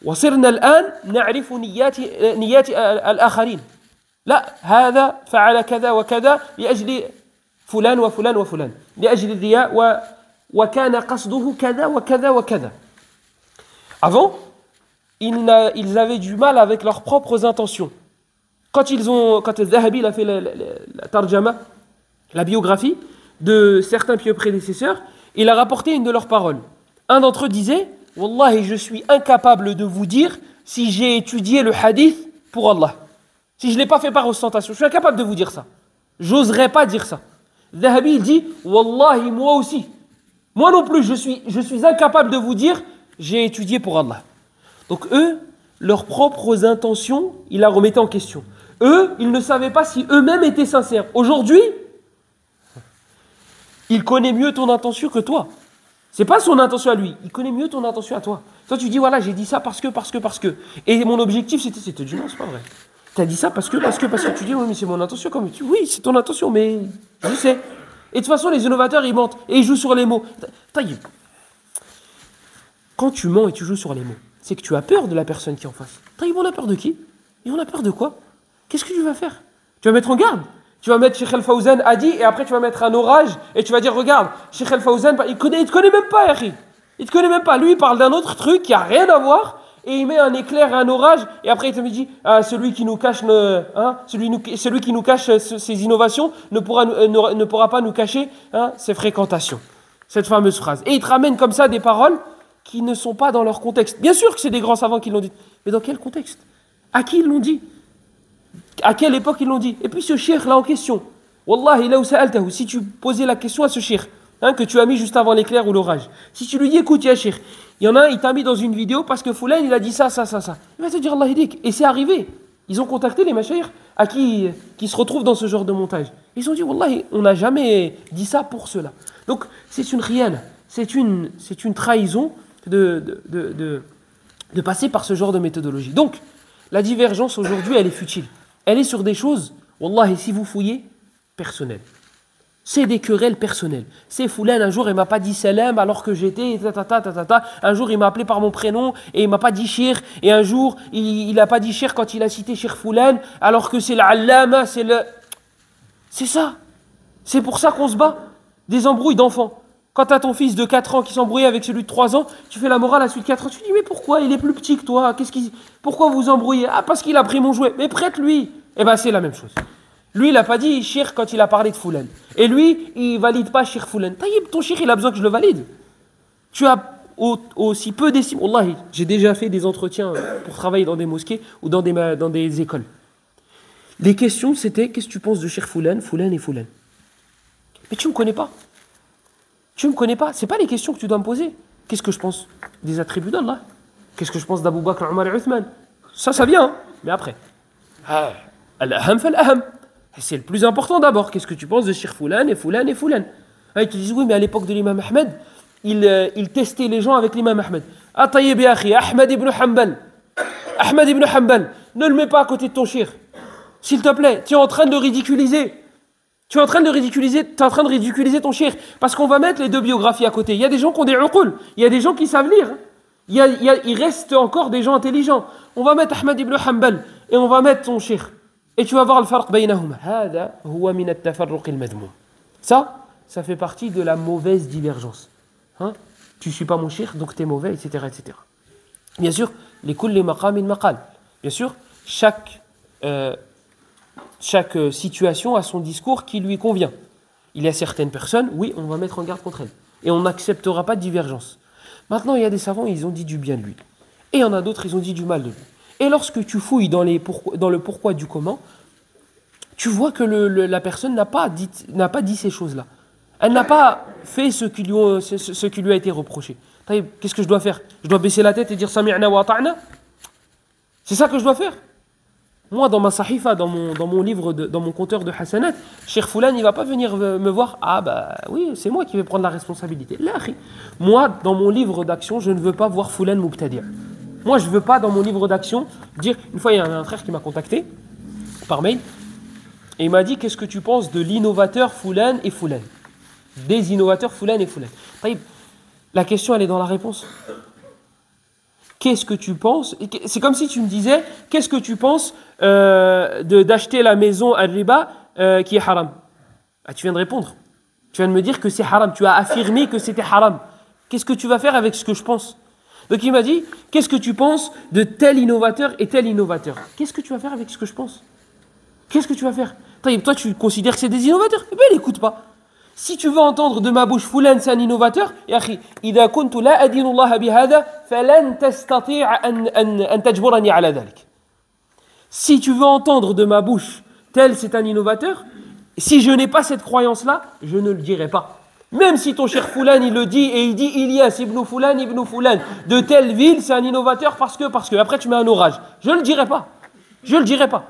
وصرنا الآن نعرف نيات الآخرين. لا هذا فعل كذا وكذا لأجل فلان وفلان وفلان لأجل الرياء وكان قصده كذا وكذا وكذا. Avant, ils avaient du mal avec leurs propres intentions. Quand Zahabi a fait la tarjama, la biographie de certains pieux prédécesseurs, il a rapporté une de leurs paroles. Un d'entre eux disait « Wallahi, je suis incapable de vous dire si j'ai étudié le hadith pour Allah. Si je ne l'ai pas fait par ostentation, je suis incapable de vous dire ça. J'oserais pas dire ça. » Zahabi il dit « Wallahi, moi aussi. Moi non plus, je suis incapable de vous dire j'ai étudié pour Allah. » Donc eux, leurs propres intentions, ils la remettaient en question. Eux, ils ne savaient pas si eux-mêmes étaient sincères. Aujourd'hui, il connaît mieux ton intention que toi. C'est pas son intention à lui, il connaît mieux ton intention à toi. Toi, tu dis, voilà, j'ai dit ça parce que. Et mon objectif, c'était de dire, non, c'est pas vrai. Tu as dit ça parce que tu dis, oui, mais c'est mon intention. Comme tu, oui, c'est ton intention, mais je sais. Et de toute façon, les innovateurs, ils mentent et ils jouent sur les mots. Quand tu mens et tu joues sur les mots, c'est que tu as peur de la personne qui est en face. On a peur de qui? Et on a peur de quoi? Qu'est-ce que tu vas faire? Tu vas mettre en garde. Tu vas mettre Cheikh Al-Fawzan a dit et après tu vas mettre un orage et tu vas dire regarde, Cheikh Al-Fawzan, il te connaît même pas, Yahri. Il te connaît même pas. Lui, il parle d'un autre truc qui a rien à voir et il met un éclair et un orage et après il te dit celui qui nous cache celui qui nous cache ses innovations ne pourra pas nous cacher ses fréquentations. Cette fameuse phrase. Et il te ramène comme ça des paroles qui ne sont pas dans leur contexte. Bien sûr que c'est des grands savants qui l'ont dit, mais dans quel contexte? À qui ils l'ont dit? À quelle époque ils l'ont dit? Et puis ce cheikh là en question, Wallahi, là où sa'altahu, si tu posais la question à ce cheikh, que tu as mis juste avant l'éclair ou l'orage, si tu lui dis écoute, ya cheikh, il y en a un, il t'a mis dans une vidéo parce que Foulan il a dit ça, il va te dire Allah hidik. Et c'est arrivé. Ils ont contacté les mashayikh à qui se retrouvent dans ce genre de montage. Ils ont dit Wallahi, on n'a jamais dit ça pour cela. Donc c'est une khiyana, c'est une trahison de passer par ce genre de méthodologie. Donc la divergence aujourd'hui elle est futile. Elle est sur des choses, Wallahi, si vous fouillez, personnelles. C'est des querelles personnelles. C'est Foulan, un jour, il m'a pas dit salam alors que j'étais, un jour, il m'a appelé par mon prénom et il m'a pas dit shir. Et un jour, il a pas dit shir quand il a cité shir Foulan alors que c'est l'allama, c'est ça. C'est pour ça qu'on se bat. Des embrouilles d'enfants. Quand tu as ton fils de 4 ans qui s'embrouille avec celui de 3 ans, tu fais la morale à celui de 4 ans. Tu dis, mais pourquoi? Il est plus petit que toi. Pourquoi vous embrouillez? Ah, parce qu'il a pris mon jouet. Mais prête-lui. Eh bien, c'est la même chose. Lui, il n'a pas dit shir quand il a parlé de Foulan. Et lui, il ne valide pas shir Foulan. Taïb, ton shir, il a besoin que je le valide. Tu as aussi peu d'estime. Wallahi, j'ai déjà fait des entretiens pour travailler dans des mosquées ou dans des écoles. Les questions, c'était, qu'est-ce que tu penses de shir Foulan, Foulan et Foulan? Mais tu ne me connais pas. Tu ne me connais pas, ce n'est pas les questions que tu dois me poser. Qu'est-ce que je pense des attributs d'Allah? Qu'est-ce que je pense d'Abou Bakr, Omar et Uthman? Ça vient, mais après. Al-aham fal-aham. C'est le plus important d'abord. Qu'est-ce que tu penses de Cheikh Foulan et Foulan et Foulan? Ils te disent, oui, mais à l'époque de l'imam Ahmed, il testait les gens avec l'imam Ahmed. Ah, taïeb ya akhi, Ahmed ibn Hanbal. Ahmed ibn Hanbal, ne le mets pas à côté de ton cheikh. S'il te plaît, tu es en train de le ridiculiser. Tu es en train de ridiculiser ton cheikh. Parce qu'on va mettre les deux biographies à côté. Il y a des gens qui ont des uqul. Il y a des gens qui savent lire. Il reste encore des gens intelligents. On va mettre Ahmed ibn Hanbal et on va mettre ton cheikh. Et tu vas voir le farq baynahuma. Hada huwa min at-tafarruq al-madhmum. Ça fait partie de la mauvaise divergence. Tu ne suis pas mon cheikh, donc tu es mauvais, etc., etc. Bien sûr, les kulli maqamin maqal. Bien sûr, chaque situation a son discours qui lui convient. Il y a certaines personnes, oui, on va mettre en garde contre elles. Et on n'acceptera pas de divergence. Maintenant, il y a des savants, ils ont dit du bien de lui. Et il y en a d'autres, ils ont dit du mal de lui. Et lorsque tu fouilles dans le pourquoi du comment, tu vois que la personne n'a pas dit ces choses-là. Elle n'a pas fait ce qui lui a été reproché. Qu'est-ce que je dois faire? Je dois baisser la tête et dire Sami'na wa ata'na? C'est ça que je dois faire? Moi, dans ma sahifa, dans mon livre, dans mon compteur de Hasanat, Cheikh Foulan, il ne va pas venir me voir. Ah bah oui, c'est moi qui vais prendre la responsabilité. Là, moi, dans mon livre d'action, je ne veux pas voir Foulan Mubtadi'. Moi, je ne veux pas, dans mon livre d'action, dire... Une fois, il y a un frère qui m'a contacté, par mail, et il m'a dit, qu'est-ce que tu penses de l'innovateur Foulan et Foulan? Des innovateurs Foulan et Foulan. La question, elle est dans la réponse. qu'est-ce que tu penses? C'est comme si tu me disais, qu'est-ce que tu penses d'acheter la maison à riba qui est haram? Ah, tu viens de répondre. Tu viens de me dire que c'est haram. Tu as affirmé que c'était haram. Qu'est-ce que tu vas faire avec ce que je pense? Donc il m'a dit, qu'est-ce que tu penses de tel innovateur et tel innovateur? Qu'est-ce que tu vas faire avec ce que je pense? Qu'est-ce que tu vas faire? Toi, tu considères que c'est des innovateurs? Eh bien, n'écoute pas. Si tu veux entendre de ma bouche, Foulan, c'est un innovateur, ya akhi, إذا كنت لا أدين الله بهذا فلن تستطيع أن تجبرني على ذلك. Si tu veux entendre de ma bouche, tel c'est un innovateur, si je n'ai pas cette croyance-là, je ne le dirai pas. Même si ton cher Foulan, il le dit, et il dit Ilyas ibn Foulan, de telle ville, c'est un innovateur parce que. Après, tu mets un orage. Je ne le dirai pas. Je ne le dirai pas.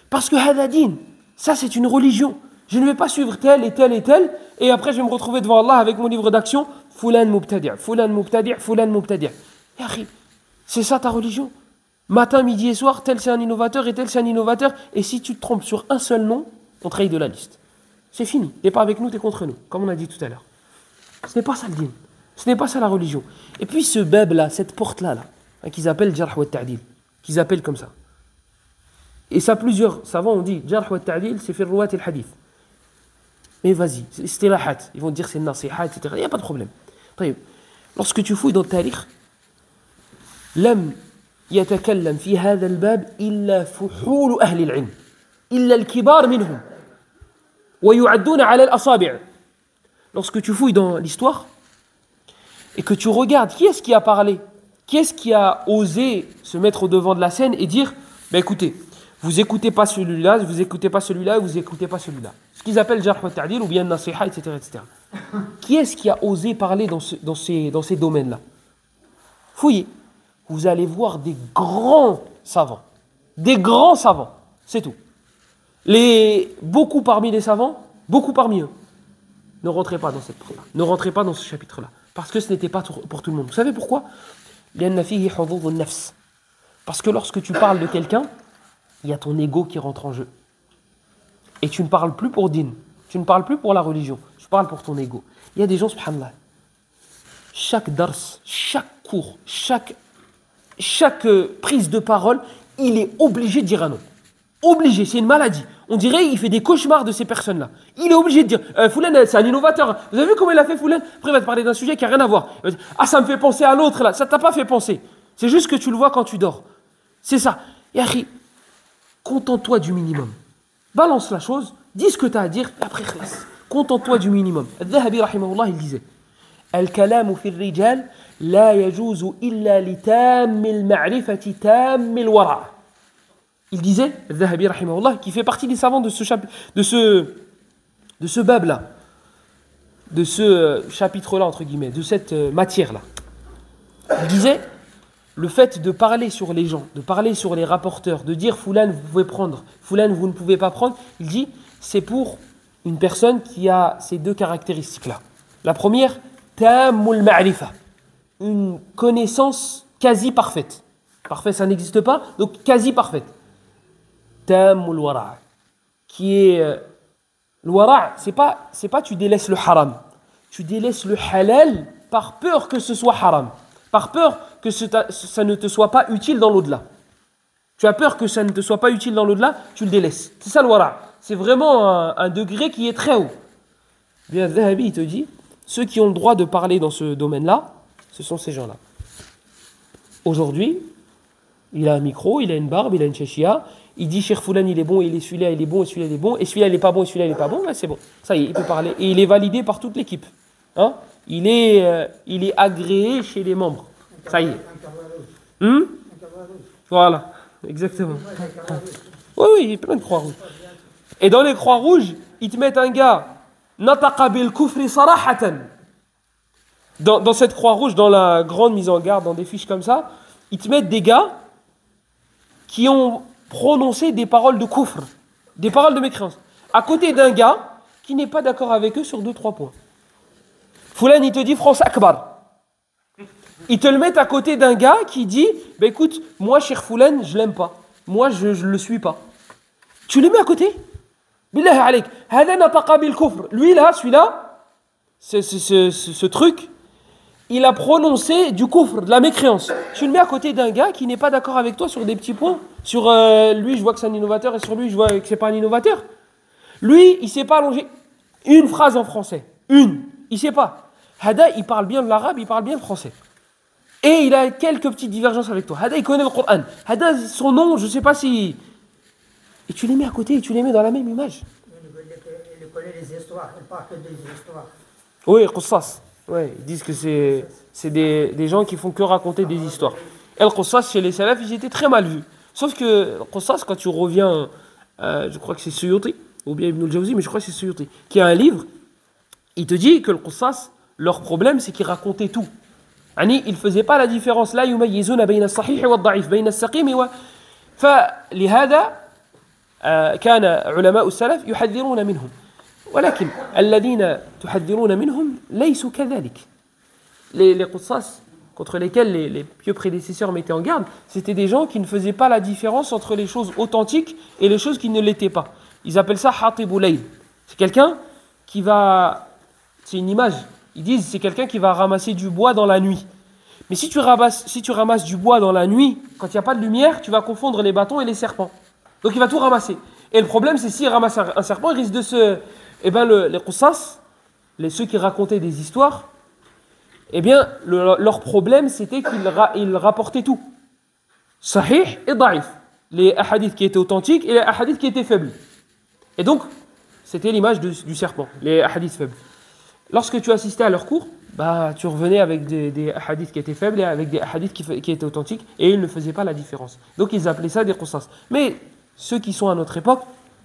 Parce que Hadadin, ça c'est une religion. Je ne vais pas suivre tel et tel et tel, et après je vais me retrouver devant Allah avec mon livre d'action, Foulan Mubtadi', Foulan Mubtadi', Foulan Mubtadi'. C'est ça ta religion? Matin, midi et soir, tel c'est un innovateur et tel c'est un innovateur, et si tu te trompes sur un seul nom, on te raye de la liste. C'est fini. T'es pas avec nous, t'es contre nous, comme on a dit tout à l'heure. Ce n'est pas ça le din. Ce n'est pas ça la religion. Et puis ce bab là, cette porte là, qu'ils appellent Jarh wa Ta'dil, qu'ils appellent comme ça. Et ça, plusieurs savants ont dit Jarh wa Ta'dil, c'est faire ruwat al-hadith. Mais vas-y, c'est istilahat. Ils vont dire c'est nasiha, etc. Il n'y a pas de problème. Lorsque tu fouilles dans le tarikh, لم يتكلم في هذا الباب إلا فحول أهل العلم إلا الكبار منهم ويعدون على الأصابع. Lorsque tu fouilles dans l'histoire et que tu regardes qui est-ce qui a parlé, qui est-ce qui a osé se mettre au devant de la scène et dire écoutez, vous écoutez pas celui-là, vous écoutez pas celui-là, vous écoutez pas celui-là. Ce qu'ils appellent Jarh wa Ta'dil ou bien Nasiha, etc., etc. Qui est-ce qui a osé parler dans ces domaines-là? Fouillez. Vous allez voir des grands savants. Des grands savants. C'est tout. Beaucoup parmi les savants, beaucoup parmi eux, ne rentrez pas dans cette porte-là. Ne rentrez pas dans ce chapitre-là. Parce que ce n'était pas pour tout le monde. Vous savez pourquoi? Parce que lorsque tu parles de quelqu'un, il y a ton ego qui rentre en jeu. Et tu ne parles plus pour din. Tu ne parles plus pour la religion. Tu parles pour ton ego. Il y a des gens, subhanallah, chaque dars, chaque cours, chaque prise de parole, il est obligé de dire un nom. Obligé, c'est une maladie. On dirait qu'il fait des cauchemars de ces personnes-là. Il est obligé de dire Foulan, c'est un innovateur. Vous avez vu comment il a fait Foulan? Après, il va te parler d'un sujet qui n'a rien à voir. Il va dire, ça me fait penser à l'autre là. Ça ne t'a pas fait penser. C'est juste que tu le vois quand tu dors. C'est ça. Et Akhi, contente-toi du minimum. Balance la chose, dis ce que tu as à dire, et après, contente-toi du minimum. Al-Dhahabi, rahimahullah, il disait Al-kalamu fi rijal la yajuzu illa li tammi al-ma'rifati tammi al-wara'. Il disait, Al-Dhahabi, rahimahullah, qui fait partie des savants de ce bab-là, de ce chapitre-là, entre guillemets, de cette matière-là. Il disait, le fait de parler sur les gens, de parler sur les rapporteurs, de dire Foulan, vous pouvez prendre, Foulan, vous ne pouvez pas prendre, il dit, c'est pour une personne qui a ces deux caractéristiques-là. La première, Tammul Ma'rifa, une connaissance quasi parfaite. Parfait, ça n'existe pas, donc quasi parfaite. Tammul Wara', qui est le Wara', c'est pas tu délaisses le haram, tu délaisses le halal par peur que ce soit haram, par peur que ça ne te soit pas utile dans l'au-delà. Tu as peur que ça ne te soit pas utile dans l'au-delà, tu le délaisses. C'est ça le Wara'. C'est vraiment un degré qui est très haut. Bien, Zahabi, il te dit, ceux qui ont le droit de parler dans ce domaine-là, ce sont ces gens-là. Aujourd'hui, il a un micro, il a une barbe, il a une chéchia, il dit Cheikh Foulan il est bon, celui-là il est bon, et celui-là il est bon, et celui-là il est pas bon, et celui-là il est pas bon, ben c'est bon. Ça y est, il peut parler. Et il est validé par toute l'équipe. Hein? Il est agréé chez les membres. Ça y est. Voilà, exactement. Oui, il y a plein de croix rouges. Et dans les croix rouges, ils te mettent un gars, nataqa bil kufri sarahatan. Dans cette croix rouge, dans la grande mise en garde, dans des fiches comme ça, ils te mettent des gars qui ont prononcé des paroles de kufr, des paroles de mécréance, à côté d'un gars qui n'est pas d'accord avec eux sur 2-3 points. Foulan, il te dit France Akbar. Ils te le mettent à côté d'un gars qui dit écoute, moi, Cheikh Foulan, je l'aime pas. Moi, je le suis pas. Tu les mets à côté? Billah alayk. Hada nataqa bil kufr. Lui, là, celui-là, ce truc, il a prononcé du kufr, de la mécréance. Tu le mets à côté d'un gars qui n'est pas d'accord avec toi sur des petits points. Sur lui, je vois que c'est un innovateur et sur lui, je vois que c'est pas un innovateur. Lui, il sait pas allonger une phrase en français. Une. Il sait pas. Hada, il parle bien de l'arabe, il parle bien le français. Et il a quelques petites divergences avec toi. Hada, il connaît le Coran. Hada, son nom, je sais pas si... Et tu les mets à côté et tu les mets dans la même image. Il connaît les histoires, il parle que des histoires. Oui, Qissas. Ouais, ils disent que c'est des gens qui font que raconter des histoires. Et le Qissas, chez les salafs, ils étaient très mal vus. Sauf que le Qissas, quand tu reviens, je crois que c'est Suyuti, ou bien Ibn al-Jawzi, mais je crois que c'est Suyuti, qui a un livre, il te dit que le Qissas, leur problème, c'est qu'ils racontaient tout. يعني ils ne faisaient pas la différence. لا يميزون بين الصحيح والضعيف بين السقيم فلهذا كان علماء السلف يحذرون منهم. ولكن الذين تحذرون منهم ليسوا كذلك. Les Qissas contre lesquels les pieux prédécesseurs mettaient en garde, c'était des gens qui ne faisaient pas la différence entre les choses authentiques et les choses qui ne l'étaient pas. Ils appellent ça Hatibul Layl. C'est quelqu'un qui va... C'est une image. Ils disent c'est quelqu'un qui va ramasser du bois dans la nuit. Mais si tu ramasses du bois dans la nuit, quand il n'y a pas de lumière, tu vas confondre les bâtons et les serpents. Donc il va tout ramasser. Et le problème, c'est s'il ramasse un serpent, il risque de se... Eh bien, les Qissas, ceux qui racontaient des histoires, eh bien, leur problème, c'était qu'ils rapportaient tout. Sahih et da'if. Les hadiths qui étaient authentiques et les hadiths qui étaient faibles. Et donc, c'était l'image du serpent, les hadiths faibles. Lorsque tu assistais à leurs cours, bah, tu revenais avec des hadiths qui étaient faibles et avec des hadiths qui étaient authentiques, et ils ne faisaient pas la différence. Donc, ils appelaient ça des Qissas. Mais ceux qui sont à notre époque,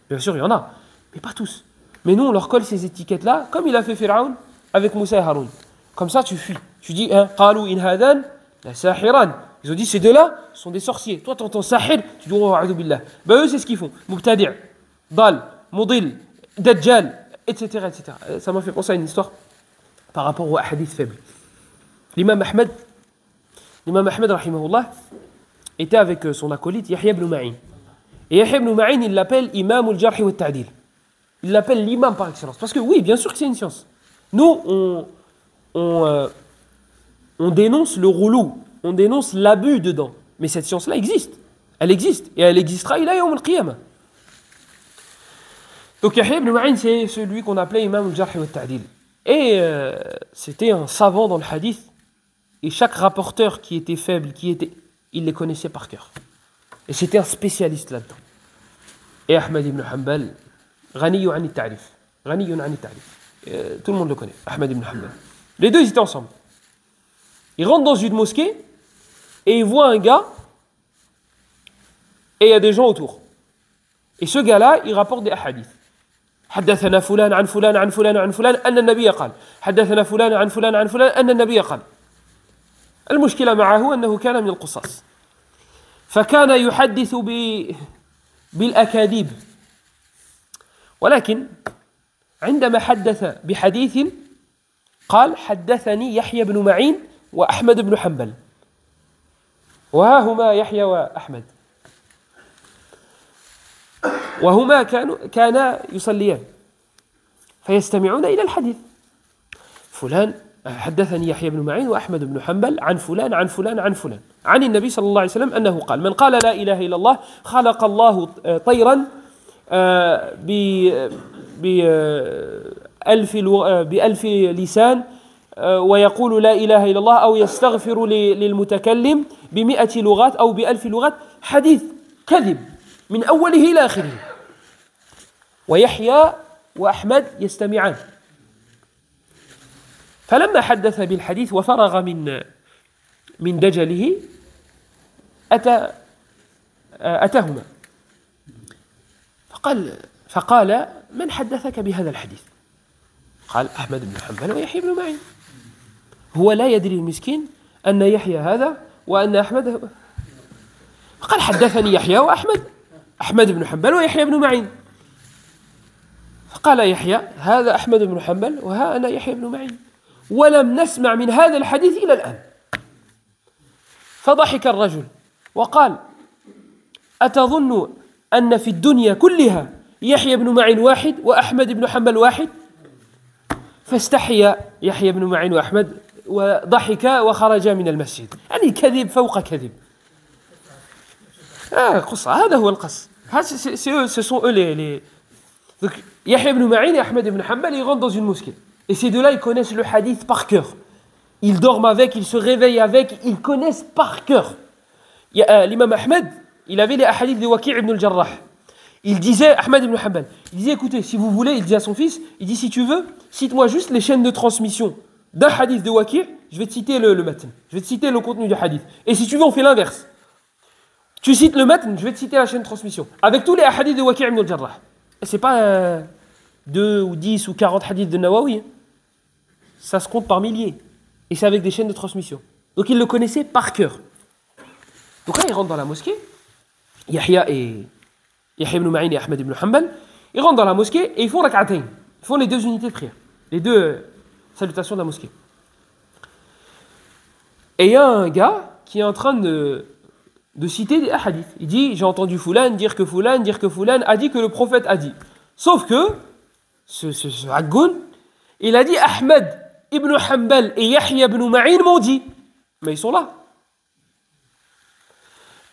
bien sûr, il y en a, mais pas tous. Mais nous, on leur colle ces étiquettes-là, comme il a fait Pharaon avec Moussa et Haroun. Comme ça, tu fuis. Tu dis, Qalu in hadan la sahiran. Ils ont dit, ces deux-là sont des sorciers. Toi, tu entends sahir, tu dis, oh, a'udhu billah. Ben, eux, c'est ce qu'ils font. Mubtadi', dal, mudil, dajjal, etc., etc. Ça m'a fait penser à une histoire par rapport aux hadiths faibles. L'imam Ahmed, rahimahullah, était avec son acolyte Yahya ibn Ma'in. Et Yahya ibn Ma'in, il l'appelle Imam al-Jarh wa al-Ta'dil. Il l'appelle l'imam par excellence. Parce que oui, bien sûr que c'est une science. Nous, on dénonce le roulou, on dénonce l'abus dedans. Mais cette science-là existe. Elle existe. Et elle existera ila yawm al-qiyamah. Donc Yahya ibn Ma'in, c'est celui qu'on appelait Imam al-Jarh wa al-Ta'dil. Et c'était un savant dans le hadith. Et chaque rapporteur qui était faible, il les connaissait par cœur. Et c'était un spécialiste là-dedans. Et Ahmed ibn Hanbal, Ghaniyun an al-Ta'rif. Ghaniyun an al-Ta'rif. Tout le monde le connaît, Ahmed ibn Hanbal. Les deux, ils étaient ensemble. Ils rentrent dans une mosquée et ils voient un gars et il y a des gens autour. Et ce gars-là, il rapporte des hadiths. حدثنا فلان عن فلان عن فلان عن فلان أن النبي قال حدثنا فلان عن فلان عن فلان أن النبي قال. المشكلة معه أنه كان من القصص. فكان يحدث بالأكاذيب. ولكن عندما حدث بحديث قال حدثني يحيى بن معين وأحمد بن حنبل. وها هما يحيى وأحمد. وهما كانا يصليان فيستمعون إلى الحديث. فلان حدثني يحيى بن معين وأحمد بن حنبل عن فلان عن فلان عن فلان عن النبي صلى الله عليه وسلم أنه قال من قال لا إله إلا الله خلق الله طيرا بألف لسان ويقول لا إله إلا الله أو يستغفر للمتكلم ب100 لغات أو ب1000 لغات. حديث كذب من أوله إلى آخره. ويحيى وأحمد يستمعان. فلما حدث بالحديث وفرغ من دجله أتاهما فقال من حدثك بهذا الحديث؟ قال أحمد بن حنبل ويحيى بن معين. هو لا يدري المسكين أن يحيى هذا وأن أحمد. فقال حدثني يحيى وأحمد، أحمد بن حنبل ويحيى بن معين. فقال يحيى هذا أحمد بن حنبل وها أنا يحيى بن معين ولم نسمع من هذا الحديث إلى الآن. فضحك الرجل وقال أتظن أن في الدنيا كلها يحيى بن معين واحد وأحمد بن حنبل واحد؟ فاستحيا يحيى بن معين وأحمد وضحك وخرج من المسجد. يعني كذب فوق كذب. قصة. هذا هو القص. Ce sont eux les... Donc, Yahya ibn Ma'in et Ahmed ibn Hanbal, ils rentrent dans une mosquée. Et ces deux-là, ils connaissent le hadith par cœur. Ils dorment avec, ils se réveillent avec, ils connaissent par cœur. L'imam Ahmed, il avait les hadiths de Waki' ibn al-Jarrah. Il disait, Ahmed ibn Hanbal, il disait, écoutez, si vous voulez, il dit à son fils, il dit, si tu veux, cite-moi juste les chaînes de transmission d'un hadith de Waki', je vais te citer le matn, je vais te citer le contenu du hadith. Et si tu veux, on fait l'inverse. Tu cites le matn, je vais te citer la chaîne de transmission. Avec tous les hadiths de Waki' ibn al-Jarrah. Et c'est pas 2 ou 10 ou 40 hadiths de Nawawi. Ça se compte par milliers. Et c'est avec des chaînes de transmission. Donc il le connaissait par cœur. Donc là, il rentre dans la mosquée. Yahya ibn Ma'in et Ahmed ibn Hanbal, ils rentrent dans la mosquée et ils font rak'atayn. Ils font les 2 unités de prière. Les 2 salutations de la mosquée. Et il y a un gars qui est en train de citer des hadiths. Il dit, j'ai entendu Foulan dire que Foulan a dit que le prophète a dit. Sauf que, ce Aggoun, il a dit Ahmed ibn Hanbal et Yahya ibn Ma'in m'ont dit. Mais ils sont là.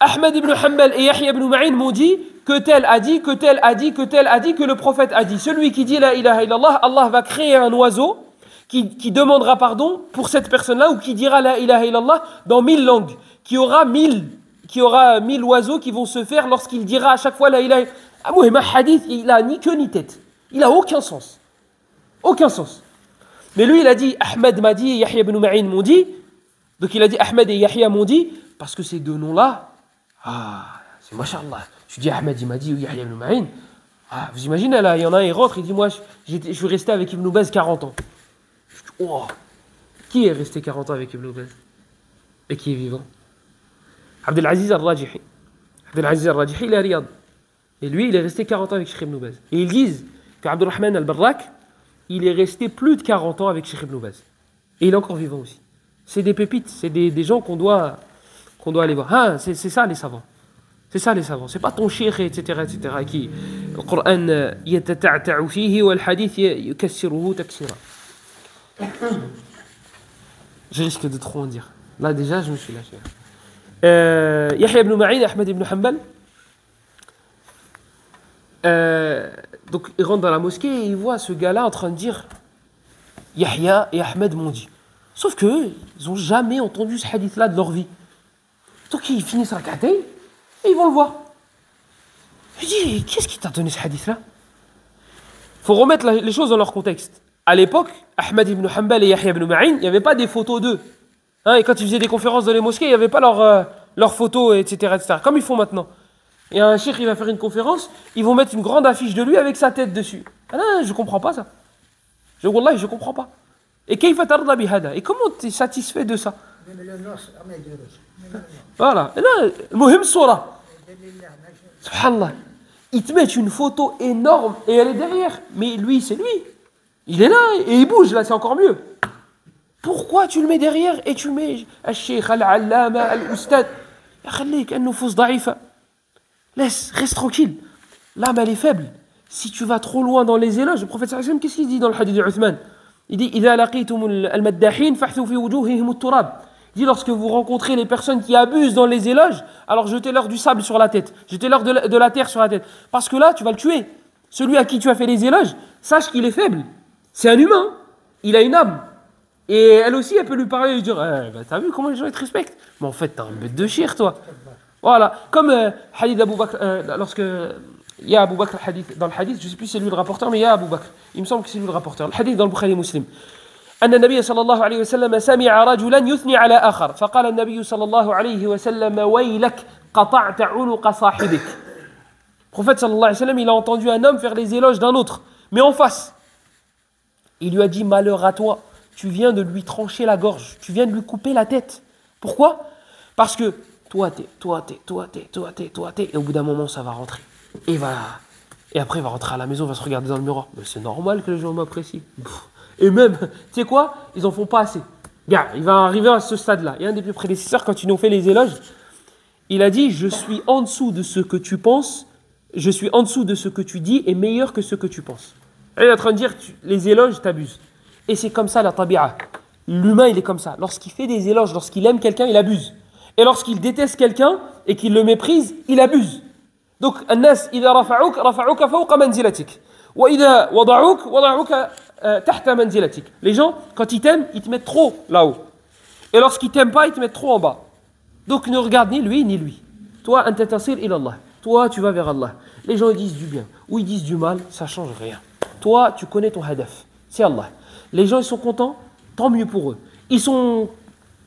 Ahmed ibn Hanbal et Yahya ibn Ma'in m'ont dit que tel a dit, que tel a dit, que tel a dit, que le prophète a dit. Celui qui dit la ilaha illallah, Allah va créer un oiseau qui demandera pardon pour cette personne-là ou qui dira la ilaha illallah dans 1000 langues. Qui aura 1000 oiseaux qui vont se faire lorsqu'il dira à chaque fois la ilaha illallah. Un hadith, il n'a ni queue ni tête. Il n'a aucun sens. Aucun sens. Mais lui, il a dit Ahmed m'a dit et Yahya ibn Ma'in m'ont dit. Donc il a dit Ahmed et Yahya m'ont dit parce que ces 2 noms-là, c'est mashallah. Je dis Ahmed, il m'a dit Yahya ibn Ma'in. Vous imaginez là, il y en a un, il rentre, il dit moi, je suis resté avec Ibn Baz 40 ans. Je dis, qui est resté 40 ans avec Ibn Baz et qui est vivant? Abdelaziz al-Rajihi. Abdelaziz al-Rajihi, il est à Riyad. Et lui, il est resté 40 ans avec Cheikh Ibn Baz. Et ils disent qu'Abdurrahman al-Barrak, il est resté plus de 40 ans avec Cheikh Ibn Baz. Et il est encore vivant aussi. C'est des pépites, c'est des gens qu'on doit aller voir. C'est ça les savants. C'est ça les savants. C'est pas ton cheikh, etc., qui le Coran yatata'ta'u fihi wal hadith yukassiruhu taksira. Je risque de trop en dire. Là déjà, je me suis lâché. Yahya ibn Ma'in et Ahmed ibn Hanbal. Donc ils rentrent dans la mosquée et ils voient ce gars-là en train de dire Yahya et Ahmed m'ont dit. Sauf qu'eux, ils n'ont jamais entendu ce hadith-là de leur vie. Donc ils finissent à rak'atayn et ils vont le voir. Je dis, qu'est-ce qui t'a donné ce hadith-là? Il faut remettre les choses dans leur contexte. À l'époque, Ahmed ibn Hanbal et Yahya ibn Ma'in, il n'y avait pas des photos d'eux. Et quand ils faisaient des conférences dans les mosquées, il n'y avait pas leurs photos, etc., comme ils font maintenant. Et un cheikh, il va faire une conférence, ils vont mettre une grande affiche de lui avec sa tête dessus. Non, je ne comprends pas ça. Je ne comprends pas. Et comment tu es satisfait de ça? Voilà. Mohim Sura. Subhanallah. Ils te mettent une photo énorme et elle est derrière. Mais lui, c'est lui. Il est là et il bouge, là, c'est encore mieux. Pourquoi tu le mets derrière et tu mets Al-Sheikh, Al-Allama, Al-Ustad? Laisse, reste tranquille. L'âme, elle est faible. Si tu vas trop loin dans les éloges, le prophète sallallahu alayhi wa sallam, qu'est-ce qu'il dit dans le hadith d'Uthman? Il dit إِذَا لَقِيتُمُ الْمَدَّاحِينَ فَاحْثُوا فِي وُجُوهِهِمُ التُّرَابَ. Il dit lorsque vous rencontrez les personnes qui abusent dans les éloges, alors jetez-leur du sable sur la tête, jetez-leur de la terre sur la tête. Parce que là, tu vas le tuer. Celui à qui tu as fait les éloges, sache qu'il est faible. C'est un humain. Il a une âme. Et elle aussi, elle peut lui parler et lui dire t'as vu comment les gens te respectent? Mais en fait, t'es un bête de chire, toi. Voilà. Comme hadith d'Abu Bakr, lorsque il y a Abu Bakr dans le hadith, je ne sais plus si c'est lui le rapporteur, mais il y a Abu Bakr. Il me semble que c'est lui le rapporteur. Le hadith dans le Bukhari Muslim. أن النبي صلى الله عليه وسلم سمع رجلا يثني على آخر فقال النبي صلى الله عليه وسلم ويلك قطعت عنق صاحبك. Le prophète sallallahu alayhi wa sallam, il a entendu un homme faire les éloges d'un autre, mais en face. Il lui a dit malheur à toi, tu viens de lui trancher la gorge, tu viens de lui couper la tête. Pourquoi? Parce que toi t'es, et au bout d'un moment ça va rentrer. Et après il va rentrer à la maison, il va se regarder dans le miroir. Mais c'est normal que les gens m'apprécient. Et même, tu sais quoi? Ils en font pas assez. Regarde, il va arriver à ce stade-là. Et un des plus prédécesseurs, quand ils nous ont fait les éloges, il a dit, je suis en dessous de ce que tu penses, je suis en dessous de ce que tu dis et meilleur que ce que tu penses. Il est en train de dire, les éloges t'abusent. Et c'est comme ça la tabi'a. l'humain, il est comme ça. Lorsqu'il fait des éloges, lorsqu'il aime quelqu'un, il abuse. Et lorsqu'il déteste quelqu'un et qu'il le méprise, il abuse. Donc, الناس إذا رفعوك فوق منزلتك. وإذا وضعوك تحت منزلتك. Les gens, quand ils t'aiment, ils te mettent trop là-haut. Et lorsqu'ils t'aiment pas, ils te mettent trop en bas. Donc, ne regarde ni lui, ni lui. Toi, anta tasir ila Allah. Toi, tu vas vers Allah. Les gens, ils disent du bien ou ils disent du mal, ça change rien. Toi, tu connais ton hadaf. C'est Allah. Les gens, ils sont contents, tant mieux pour eux. Ils sont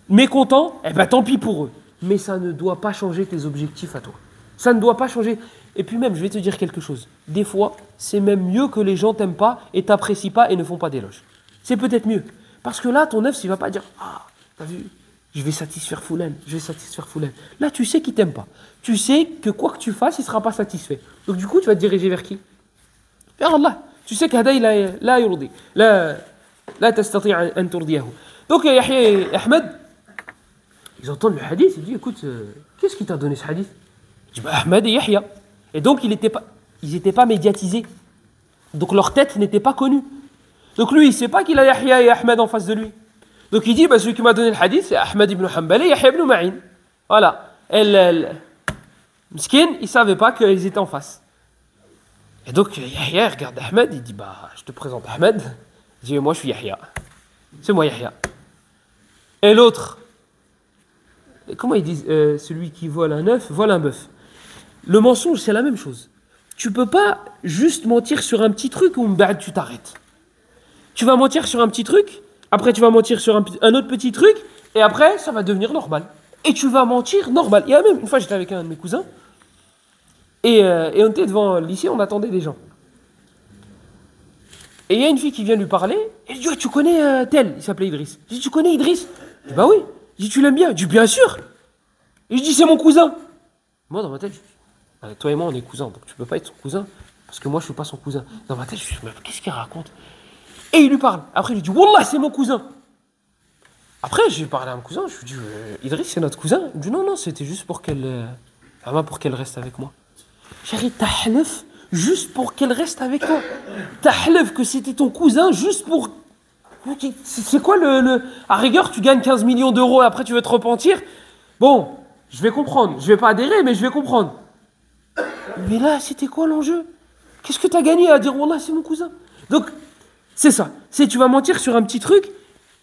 mécontents, eh ben tant pis pour eux. Mais ça ne doit pas changer tes objectifs à toi. Ça ne doit pas changer. Et puis même, je vais te dire quelque chose. Des fois, c'est même mieux que les gens t'aiment pas et t'apprécient pas et ne font pas d'éloges. C'est peut-être mieux. Parce que là, ton œuf, il va pas dire « Ah, t'as vu, je vais satisfaire Foulan, je vais satisfaire Foulan. » Là, tu sais qu'il t'aime pas. Tu sais que quoi que tu fasses, il sera pas satisfait. Donc du coup, tu vas te diriger vers qui? Vers Allah. Tu sais qu'Hada, la yurdi. La tastati' an turdiyahu. Donc Yahya et Ahmed, ils entendent le hadith, ils disent « Écoute, qu'est-ce qui t'a donné ce hadith ?» Je dis, Ahmed et Yahya. Et donc, ils n'étaient pas médiatisés. Donc, leur tête n'était pas connue. Donc, lui, il ne sait pas qu'il a Yahya et Ahmed en face de lui. Donc, il dit, celui qui m'a donné le hadith, c'est Ahmed ibn Hanbal et Yahya ibn Ma'in. Voilà. Mskin, il ne savait pas qu'ils étaient en face. Et donc, Yahya regarde Ahmed, il dit, je te présente Ahmed. Il dit, moi, je suis Yahya. C'est moi, Yahya. Et l'autre, comment ils disent, celui qui vole un œuf, vole un bœuf. Le mensonge, c'est la même chose. Tu peux pas juste mentir sur un petit truc ou tu t'arrêtes. Tu vas mentir sur un petit truc, après tu vas mentir sur un autre petit truc, et après ça va devenir normal. Et tu vas mentir normal. Il y a même une fois, j'étais avec un de mes cousins, et on était devant le lycée, on attendait des gens. Et il y a une fille qui vient lui parler, et elle dit, tu connais tel, il s'appelait Idriss. Je dis, tu connais Idriss? Je dis, oui. Je dis, tu l'aimes bien? Je dis, bien sûr. Et je dis, c'est mon cousin. Moi, dans ma tête, je dis, toi et moi, on est cousins, donc tu peux pas être son cousin, parce que moi, je suis pas son cousin. Dans ma tête, je me dis, mais qu'est-ce qu'il raconte? Et il lui parle. Après, je lui dis, Wallah, c'est mon cousin. Après, j'ai parlé à mon cousin, je lui dis, Idriss, c'est notre cousin. Il me dit, non, c'était juste pour qu'elle reste avec moi. J'ai dit, tahlef, juste pour qu'elle reste avec toi. Tahlef, que c'était ton cousin, juste pour... C'est quoi à rigueur, tu gagnes 15 millions d'euros et après tu veux te repentir? Bon, je vais comprendre. Je vais pas adhérer, mais je vais comprendre. Mais là, c'était quoi l'enjeu? Qu'est-ce que tu as gagné à dire Wallah, c'est mon cousin? Donc, c'est ça. Tu vas mentir sur un petit truc.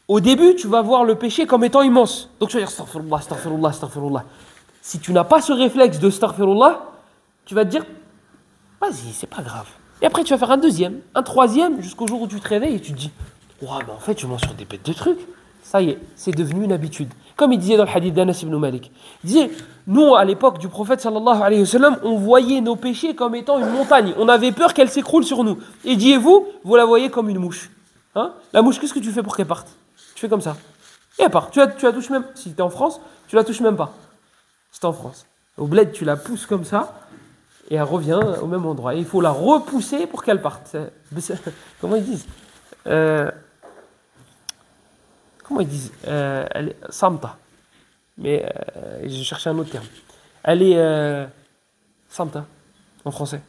Au début, tu vas voir le péché comme étant immense. Donc, tu vas dire astaghfirullah, astaghfirullah, astaghfirullah. Si tu n'as pas ce réflexe de astaghfirullah, tu vas te dire vas-y, c'est pas grave. Et après, tu vas faire un deuxième, un troisième, jusqu'au jour où tu te réveilles et tu te dis en fait, je mens sur des bêtes de trucs. Ça y est, c'est devenu une habitude. Comme il disait dans le hadith d'Anas ibn Malik. Il disait, nous, à l'époque du prophète sallallahu alayhi wa sallam, on voyait nos péchés comme étant une montagne. On avait peur qu'elle s'écroule sur nous. Et vous la voyez comme une mouche. Hein? La mouche, qu'est-ce que tu fais pour qu'elle parte? Tu fais comme ça. Et elle part. Tu la touches même. Si tu es en France, tu la touches même pas. Si tu es en France. Au bled, tu la pousses comme ça. Et elle revient au même endroit. Et il faut la repousser pour qu'elle parte. Comment ils disent Comment ils disent elle est samta. Mais je cherchais un autre terme. Elle est samta en français.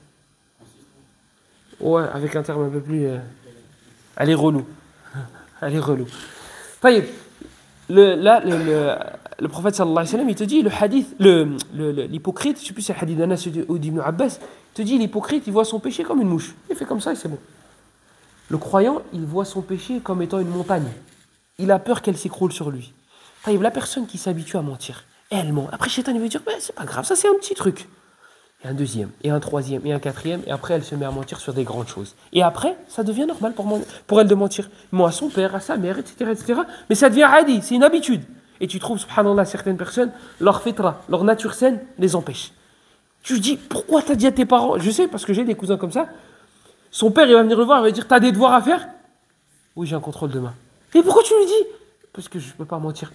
Ouais, avec un terme un peu plus... elle est relou. Elle est relou. Le prophète sallallahu alayhi wa sallam, il te dit, le hadith, l'hypocrite, je ne sais plus si c'est le hadith d'Anas ou d'Ibn Abbas, il te dit, l'hypocrite, il voit son péché comme une mouche. Il fait comme ça et c'est bon. Le croyant, il voit son péché comme étant une montagne. Il a peur qu'elle s'écroule sur lui. La personne qui s'habitue à mentir, elle ment. Après, Shaitan, il va dire, c'est pas grave, ça c'est un petit truc. Et un deuxième, et un troisième, et un quatrième, et après, elle se met à mentir sur des grandes choses. Et après, ça devient normal pour elle de mentir. Moi, à son père, à sa mère, etc., etc. Mais ça devient hadi, c'est une habitude. Et tu trouves, subhanallah, certaines personnes, leur fitra, leur nature saine, les empêche. Tu te dis, pourquoi t'as dit à tes parents? Je sais, parce que j'ai des cousins comme ça. Son père, il va venir le voir, il va dire, t'as des devoirs à faire? Oui, j'ai un contrôle demain. Et pourquoi tu lui dis? Parce que je ne peux pas mentir.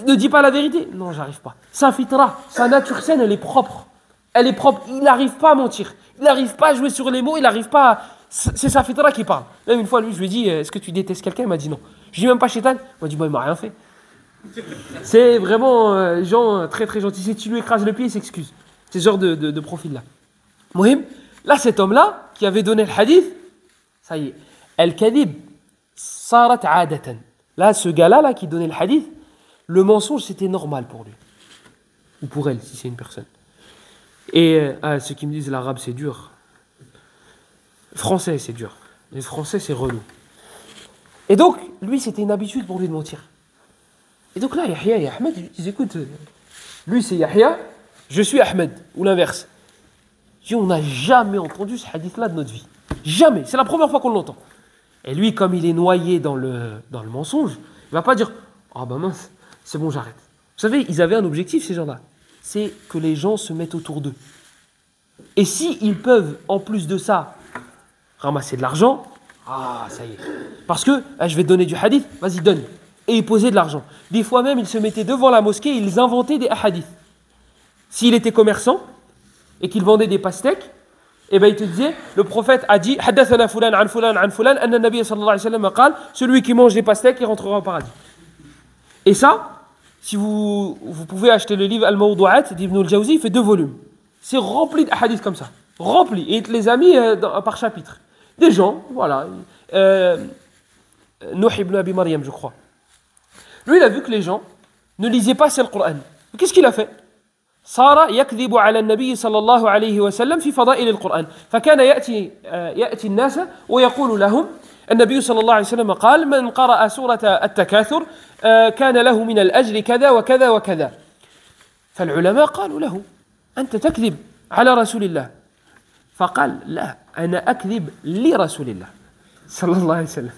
Ne dis pas la vérité. Non, j'arrive pas. Sa fitra, sa nature saine, elle est propre. Elle est propre. Il n'arrive pas à mentir. Il n'arrive pas à jouer sur les mots. Il n'arrive pas à... C'est sa fitra qui parle. Même une fois, lui, je lui ai dit, est-ce que tu détestes quelqu'un? Il m'a dit non. Je lui ai dit même pas Shaitan. Il m'a dit, il m'a rien fait. C'est vraiment gens très très gentils. Si tu lui écrases le pied, il s'excuse. C'est ce genre de profil-là. Mohim, là, cet homme-là, qui avait donné le hadith, ça y est. Al-kadhib, sarat adatan. Là, ce gars-là là, qui donnait le hadith, le mensonge, c'était normal pour lui. Ou pour elle, si c'est une personne. Et ceux qui me disent l'arabe, c'est dur. Français, c'est dur. Les Français, c'est relou. Et donc, lui, c'était une habitude pour lui de mentir. Et donc là, Yahya et Ahmed, ils disent, écoute, lui, c'est Yahya, je suis Ahmed, ou l'inverse. On n'a jamais entendu ce hadith-là de notre vie. Jamais. C'est la première fois qu'on l'entend. Et lui, comme il est noyé dans le mensonge, il ne va pas dire, ah ben mince, c'est bon, j'arrête. Vous savez, ils avaient un objectif, ces gens-là. C'est que les gens se mettent autour d'eux. Et s'ils peuvent, en plus de ça, ramasser de l'argent, ah, ça y est. Parce que, je vais te donner du hadith, vas-y, donne. Et ils posaient de l'argent. Des fois même, ils se mettaient devant la mosquée et ils inventaient des hadiths. S'il était commerçant et qu'il vendait des pastèques, eh ben, il te disait, le prophète a dit, Haddathana fulan an fulan an fulan, anna nabiy sallallahu alayhi wa sallam qal, celui qui mange des pastèques, il rentrera au paradis. Et ça, si vous pouvez acheter le livre Al-Mawdu'at d'Ibn al-Jawzi, il fait 2 volumes. C'est rempli de hadiths comme ça. Rempli. Et il te les a mis par chapitre. Des gens, voilà. Nuh ibn Abi Maryam, je crois. Lui, il a vu que les gens ne lisaient pas assez le Coran. Qu'est-ce qu'il a fait? صار يكذب على النبي صلى الله عليه وسلم في فضائل القرآن فكان يأتي الناس ويقول لهم النبي صلى الله عليه وسلم قال من قرأ سورة التكاثر كان له من الأجر كذا وكذا وكذا فالعلماء قالوا له أنت تكذب على رسول الله فقال لا أنا أكذب لرسول الله صلى الله عليه وسلم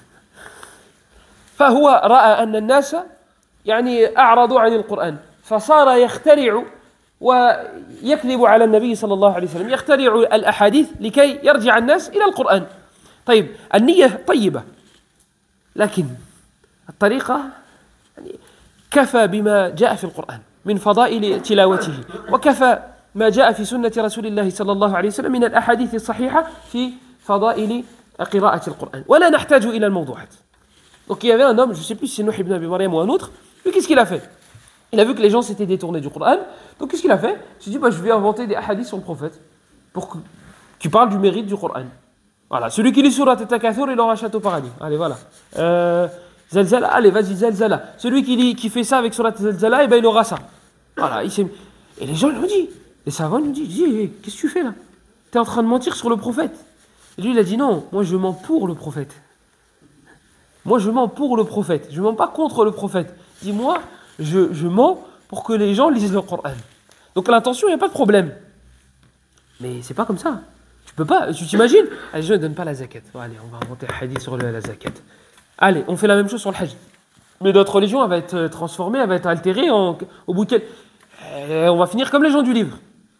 فهو رأى أن الناس يعني أعرضوا عن القرآن فصار يخترع ويكذب على النبي صلى الله عليه وسلم يخترع الأحاديث لكي يرجع الناس إلى القرآن طيب النية طيبة لكن الطريقة يعني كفى بما جاء في القرآن من فضائل تلاوته وكفى ما جاء في سنة رسول الله صلى الله عليه وسلم من الأحاديث الصحيحة في فضائل قراءة القرآن ولا نحتاج إلى الموضوعات. Donc il y avait un homme, je ne sais plus si c'est Nuh ibn Abi Maryam ou un autre, lui qu'est-ce qu'il a fait? Il a vu que les gens s'étaient détournés du Coran, donc qu'est-ce qu'il a fait? Il s'est dit, je vais inventer des hadiths sur le prophète, pour qui parlent du mérite du Coran. Voilà, celui qui lit Surat At-Takathur, il aura un château paradis. Allez, voilà. Zalzala, allez, vas-y, Zalzala. Celui qui fait ça avec Surat Zalzala, eh ben, il aura ça. Voilà, et les gens lui ont dit, les savants lui ont dit, hey, qu'est-ce que tu fais là? Tu es en train de mentir sur le prophète. Et lui, il a dit, non, moi je mens pour le prophète. Moi, je mens pour le prophète. Je ne mens pas contre le prophète. Dis-moi, je mens pour que les gens lisent le Coran. Donc l'intention, il n'y a pas de problème. Mais c'est pas comme ça. Tu peux pas, tu t'imagines? Les gens ne donnent pas la zakat. Allez, on va inventer un hadith sur la zakat. Allez, on fait la même chose sur le hajj. Mais notre religion, elle va être transformée, elle va être altérée au bout de on va finir comme les gens du livre.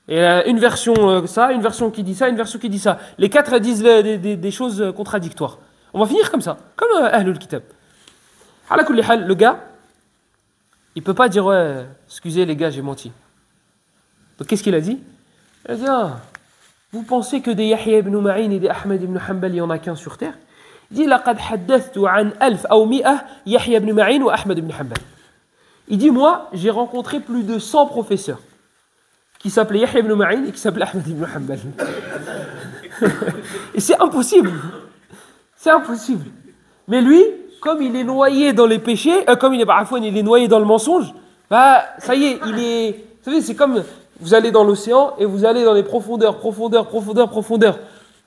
Et une version ça, une version qui dit ça, une version qui dit ça. Les 4 elles disent des choses contradictoires. On va finir comme ça, comme Ahlul Kitab. Ala kulli hal, le gars, il ne peut pas dire, ouais, excusez les gars, j'ai menti. Donc qu'est-ce qu'il a dit? Il a dit, vous pensez que des Yahya ibn Ma'in et des Ahmed ibn Hanbal, il n'y en a qu'un sur terre? Il dit, لقد حدثت عن 1000 أو 100 يحيى ibn Ma'in ou Ahmed ibn Hanbal. Il dit, moi, j'ai rencontré plus de 100 professeurs qui s'appelaient Yahya ibn Ma'in et qui s'appelaient Ahmed ibn Hanbal. Et c'est impossible. C'est impossible. Mais lui, comme il est noyé dans les péchés, comme il est noyé dans le mensonge, ça y est, vous savez, c'est comme vous allez dans l'océan et vous allez dans les profondeurs.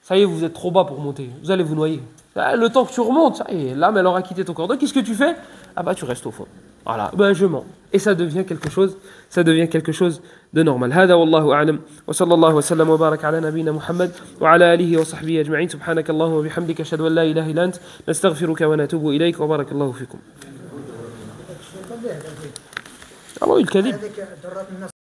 Ça y est, vous êtes trop bas pour monter. Vous allez vous noyer. Le temps que tu remontes, ça y est, l'âme, elle aura quitté ton corps. Donc, qu'est-ce que tu fais? Tu restes au fond. Voilà, je mens. Et ça devient quelque chose de normal. هذا والله أعلم وصلى الله وسلم وبارك على نبينا محمد وعلى آله وصحبه أجمعين سبحانك اللهم وبحمدك أشهد أن لا إله إلا أنت نستغفرك ونتوب إليك وبارك الله فيكم. الكذب